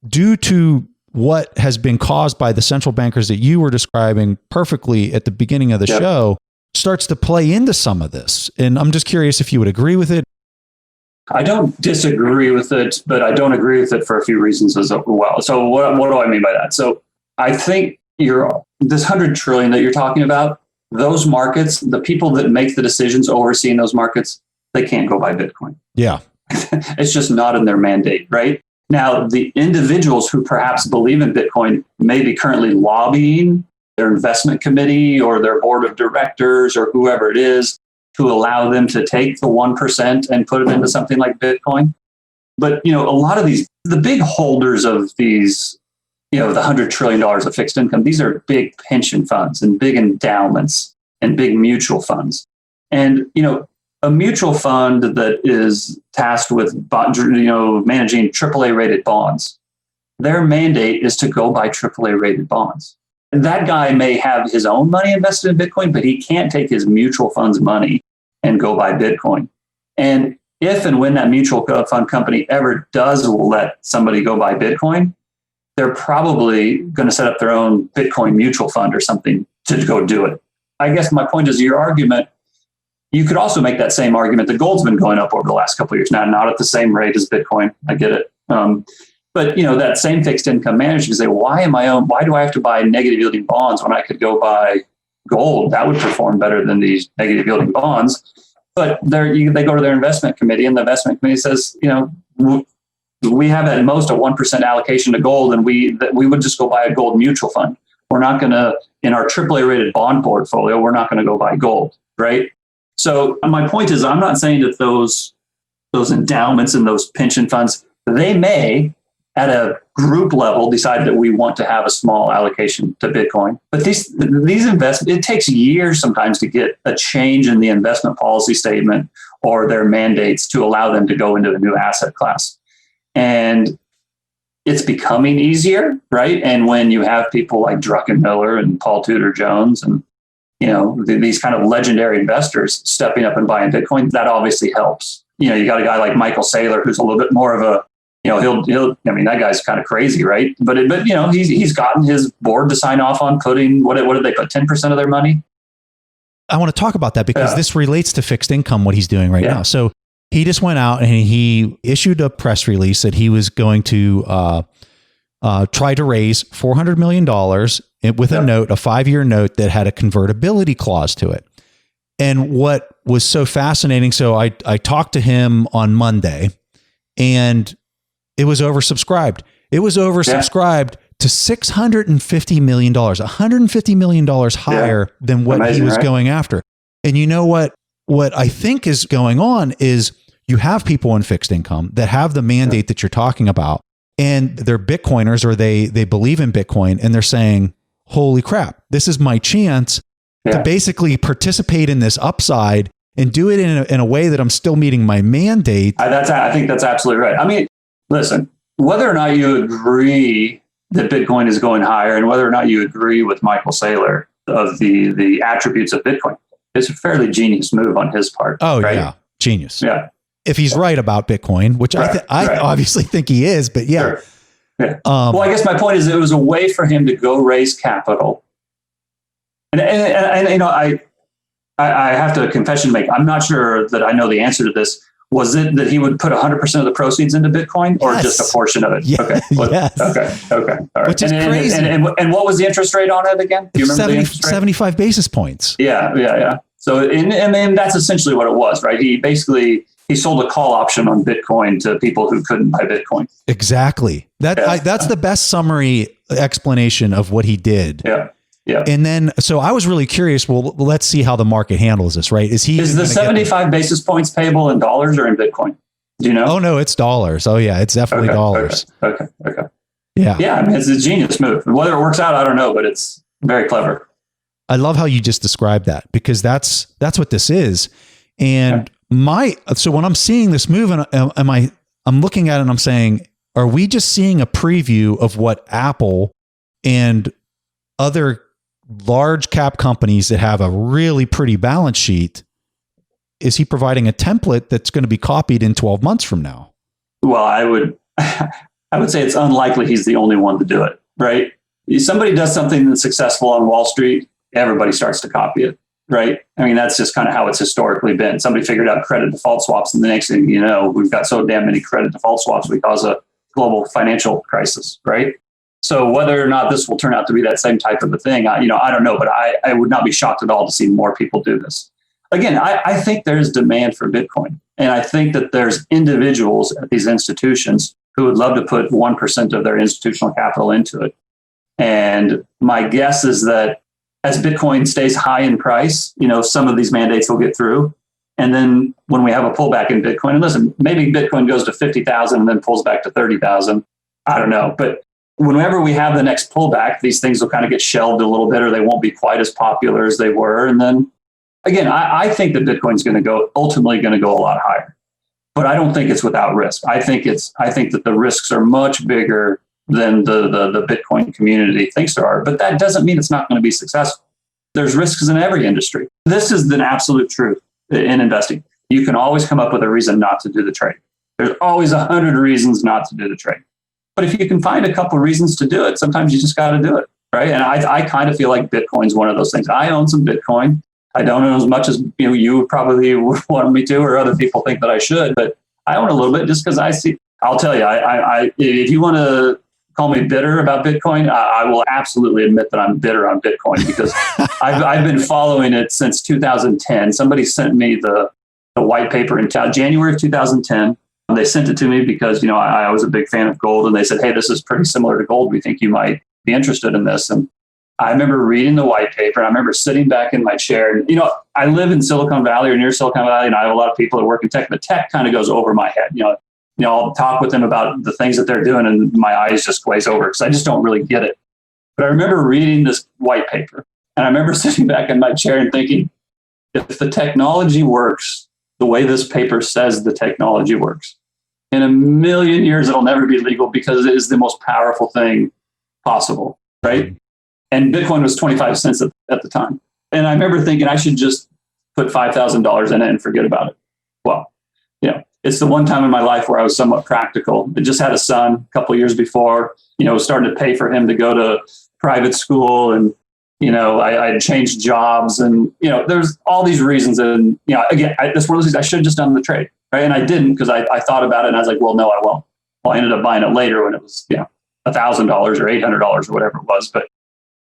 due to what has been caused by the central bankers that you were describing perfectly at the beginning of the show starts to play into some of this. And I'm just curious if you would agree with it. I don't disagree with it, but I don't agree with it for a few reasons as well. So what do I mean by that? So I think this 100 trillion that you're talking about, those markets, the people that make the decisions overseeing those markets, they can't go buy Bitcoin. Yeah. It's just not in their mandate, right? Now, the individuals who perhaps believe in Bitcoin may be currently lobbying their investment committee or their board of directors or whoever it is to allow them to take the 1% and put it into something like Bitcoin. But, a lot of the big holders of these, the $100 trillion of fixed income, these are big pension funds and big endowments and big mutual funds. And, a mutual fund that is tasked with, managing AAA rated bonds, their mandate is to go buy AAA rated bonds. That guy may have his own money invested in Bitcoin, but he can't take his mutual fund's money and go buy Bitcoin. And if and when that mutual fund company ever does let somebody go buy Bitcoin, they're probably going to set up their own Bitcoin mutual fund or something to go do it. I guess my point is your argument, you could also make that same argument that gold's been going up over the last couple of years. Now, not at the same rate as Bitcoin. I get it. But that same fixed income manager can say, why do I have to buy negative yielding bonds when I could go buy gold? That would perform better than these negative yielding bonds. But they go to their investment committee, and the investment committee says, we have at most a 1% allocation to gold, and we would just go buy a gold mutual fund. We're not going to, in our AAA rated bond portfolio, we're not going to go buy gold, right? So my point is, I'm not saying that those endowments and those pension funds, they may at a group level decide that we want to have a small allocation to Bitcoin. But these investments, it takes years sometimes to get a change in the investment policy statement or their mandates to allow them to go into a new asset class. And it's becoming easier, right? And when you have people like Druckenmiller and Paul Tudor Jones and these kind of legendary investors stepping up and buying Bitcoin, that obviously helps. You got a guy like Michael Saylor, who's a little bit more of a, that guy's kind of crazy, right? But he's gotten his board to sign off on putting, what did they put, 10% of their money? I want to talk about that because this relates to fixed income, what he's doing right now. So he just went out and he issued a press release that he was going to try to raise $400 million with a note, a 5-year note that had a convertibility clause to it. And what was so fascinating, so I talked to him on Monday, and it was oversubscribed. It was oversubscribed to $650 million, $150 million higher than what he was going after. And you know what I think is going on is you have people in fixed income that have the mandate that you're talking about, and they're Bitcoiners, or they believe in Bitcoin, and they're saying, holy crap, this is my chance to basically participate in this upside and do it in a way that I'm still meeting my mandate. I think that's absolutely right. I mean, listen, whether or not you agree that Bitcoin is going higher and whether or not you agree with Michael Saylor of the attributes of Bitcoin, it's a fairly genius move on his part. Oh, right? Yeah. Genius. Yeah. If he's right about Bitcoin, which I obviously think he is, but yeah. Sure. Yeah. Well, I guess my point is it was a way for him to go raise capital. And I have to confession to make. I'm not sure that I know the answer to this. Was it that he would put 100% of the proceeds into Bitcoin, or just a portion of it? Yeah, okay. Yes. Okay. All right. Which is crazy. And what was the interest rate on it again? Do you remember the interest rate? 75 basis points. Yeah. So, and that's essentially what it was, right? He sold a call option on Bitcoin to people who couldn't buy Bitcoin. Exactly. That's the best summary explanation of what he did. Yeah. And then, so I was really curious. Well, let's see how the market handles this, right? Is the 75 basis points payable in dollars or in Bitcoin? Do you know? Oh no, it's dollars. Oh yeah, it's definitely dollars. Okay. Yeah. I mean, it's a genius move. Whether it works out, I don't know, but it's very clever. I love how you just described that, because that's what this is. And so when I'm seeing this move, and I'm looking at it and I'm saying, are we just seeing a preview of what Apple and other large cap companies that have a really pretty balance sheet, is he providing a template that's going to be copied in 12 months from now? Well, I would say it's unlikely he's the only one to do it, right? If somebody does something that's successful on Wall Street, everybody starts to copy it, right? I mean, that's just kind of how it's historically been. Somebody figured out credit default swaps, and the next thing you know, we've got so damn many credit default swaps we cause a global financial crisis, right? So whether or not this will turn out to be that same type of a thing, I don't know, but I would not be shocked at all to see more people do this. Again, I think there's demand for Bitcoin. And I think that there's individuals at these institutions who would love to put 1% of their institutional capital into it. And my guess is that as Bitcoin stays high in price, some of these mandates will get through. And then when we have a pullback in Bitcoin, and listen, maybe Bitcoin goes to 50,000 and then pulls back to 30,000. I don't know. But whenever we have the next pullback, these things will kind of get shelved a little bit, or they won't be quite as popular as they were. And then again, I think that Bitcoin's ultimately going to go a lot higher, but I don't think it's without risk. I think that the risks are much bigger than the Bitcoin community thinks there are, but that doesn't mean it's not going to be successful. There's risks in every industry. This is the absolute truth in investing. You can always come up with a reason not to do the trade. There's always 100 reasons not to do the trade. But if you can find a couple of reasons to do it, sometimes you just got to do it, right? And I kind of feel like Bitcoin's one of those things. I own some Bitcoin. I don't own as much as you probably would want me to, or other people think that I should, but I own a little bit just because I see. I'll tell you, if you want to call me bitter about Bitcoin, I will absolutely admit that I'm bitter on Bitcoin, because I've been following it since 2010. Somebody sent me the white paper in January of 2010. They sent it to me because, I was a big fan of gold, and they said, hey, this is pretty similar to gold. We think you might be interested in this. And I remember reading the white paper, and I remember sitting back in my chair. And, I live in Silicon Valley, or near Silicon Valley, and I have a lot of people that work in tech. The tech kind of goes over my head. I'll talk with them about the things that they're doing and my eyes just glaze over because I just don't really get it. But I remember reading this white paper and I remember sitting back in my chair and thinking, if the technology works the way this paper says the technology works, in a million years, it'll never be legal because it is the most powerful thing possible, right? And Bitcoin was 25 cents at the time. And I remember thinking I should just put $5,000 in it and forget about it. Well, it's the one time in my life where I was somewhat practical. I just had a son a couple of years before, starting to pay for him to go to private school. And, I had changed jobs and, there's all these reasons. And, again, that's one of those things I should have just done the trade. Right. And I didn't because I thought about it and I was like, well, no, I won't. Well, I ended up buying it later when it was, $1,000 or $800 or whatever it was. But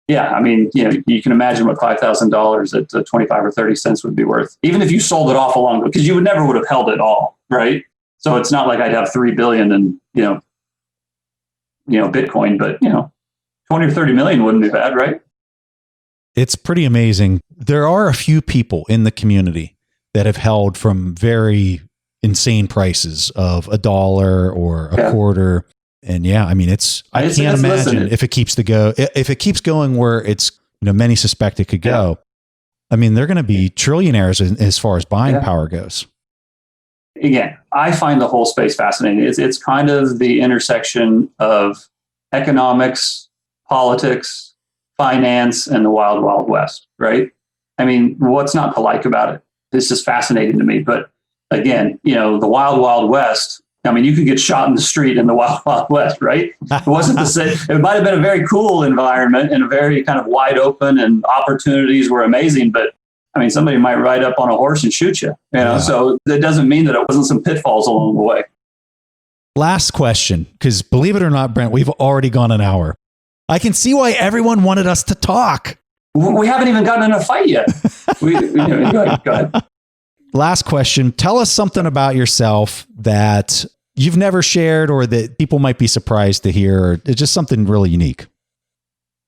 yeah, I mean, you can imagine what $5,000 at 25 or 30 cents would be worth, even if you sold it off along, because you would have held it all. Right. So it's not like I'd have 3 billion in, Bitcoin, but, 20 or 30 million wouldn't be bad. Right. It's pretty amazing. There are a few people in the community that have held from very insane prices of $1 or a quarter. And yeah, I mean, I can't imagine if it keeps going where it's, many suspect it could go. I mean, they're going to be trillionaires as far as buying power goes. Again, I find the whole space fascinating. It's kind of the intersection of economics, politics, finance, and the wild, wild west, right? I mean, what's not to like about it? This is fascinating to me. But again, the wild, wild west, I mean, you could get shot in the street in the wild, wild west, right? It wasn't the same. It might have been a very cool environment and a very kind of wide open and opportunities were amazing. But I mean, somebody might ride up on a horse and shoot you, so that doesn't mean that it wasn't some pitfalls along the way. Last question, because believe it or not, Brent, we've already gone an hour. I can see why everyone wanted us to talk. We haven't even gotten in a fight yet. Go ahead. Last question. Tell us something about yourself that you've never shared or that people might be surprised to hear, or it's just something really unique.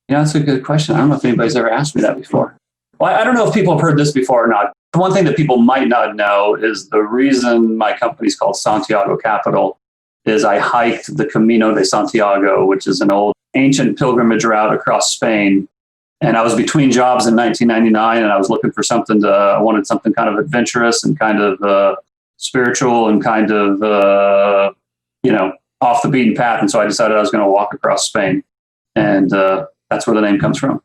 That's a good question. I don't know if anybody's ever asked me that before. Well, I don't know if people have heard this before or not. The one thing that people might not know is the reason my company is called Santiago Capital is I hiked the Camino de Santiago, which is an old ancient pilgrimage route across Spain. And I was between jobs in 1999 and I was looking for I wanted something kind of adventurous and kind of spiritual and kind of, off the beaten path. And so I decided I was going to walk across Spain. And that's where the name comes from.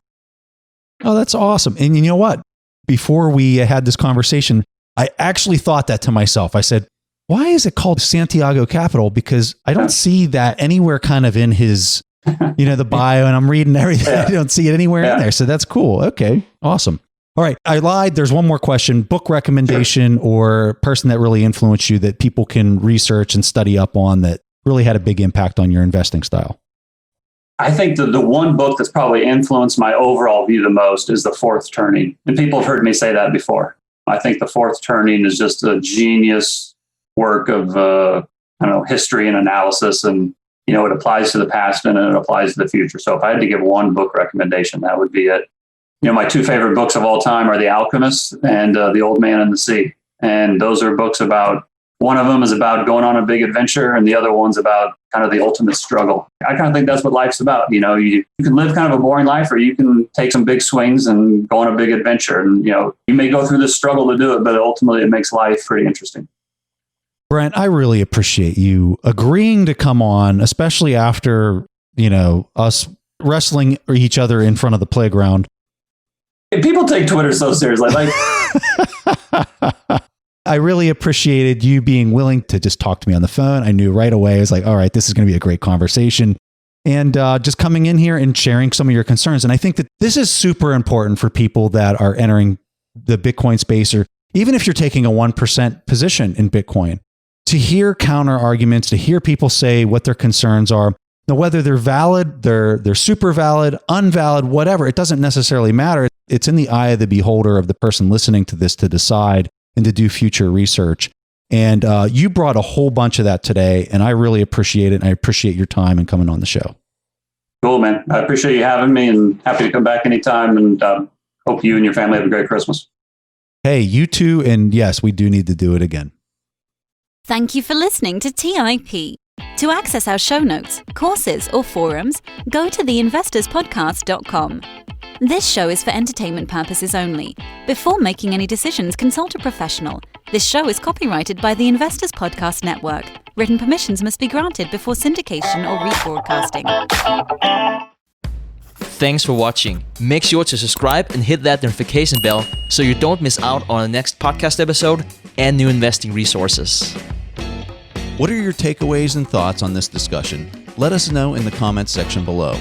Oh, that's awesome. And you know what? Before we had this conversation, I actually thought that to myself. I said, why is it called Santiago Capital? Because I don't see that anywhere kind of in his, the bio, and I'm reading everything. I don't see it anywhere in there. So that's cool. Okay. Awesome. All right. I lied. There's one more question. Book recommendation or person that really influenced you that people can research and study up on that really had a big impact on your investing style. I think the one book that's probably influenced my overall view the most is The Fourth Turning. And people have heard me say that before. I think The Fourth Turning is just a genius work of, history and analysis. And, it applies to the past and it applies to the future. So if I had to give one book recommendation, that would be it. My two favorite books of all time are The Alchemist and The Old Man and the Sea. And those are books one of them is about going on a big adventure and the other one's about kind of the ultimate struggle. I kind of think that's what life's about. You can live kind of a boring life or you can take some big swings and go on a big adventure. And, you may go through this struggle to do it, but ultimately it makes life pretty interesting. Brent, I really appreciate you agreeing to come on, especially after, us wrestling each other in front of the playground. People take Twitter so seriously. I really appreciated you being willing to just talk to me on the phone. I knew right away, I was like, all right, this is going to be a great conversation. And just coming in here and sharing some of your concerns. And I think that this is super important for people that are entering the Bitcoin space, or even if you're taking a 1% position in Bitcoin, to hear counter arguments, to hear people say what their concerns are. Now, whether they're valid, they're super valid, unvalid, whatever, it doesn't necessarily matter. It's in the eye of the beholder of the person listening to this to decide and to do future research. And you brought a whole bunch of that today, and I really appreciate it. And I appreciate your time and coming on the show. Cool, man. I appreciate you having me and happy to come back anytime. And hope you and your family have a great Christmas. Hey, you too. And yes, we do need to do it again. Thank you for listening to TIP. To access our show notes, courses, or forums, go to theinvestorspodcast.com. This show is for entertainment purposes only. Before making any decisions, consult a professional. This show is copyrighted by the Investors Podcast Network. Written permissions must be granted before syndication or rebroadcasting. Thanks for watching. Make sure to subscribe and hit that notification bell so you don't miss out on the next podcast episode and new investing resources. What are your takeaways and thoughts on this discussion? Let us know in the comments section below.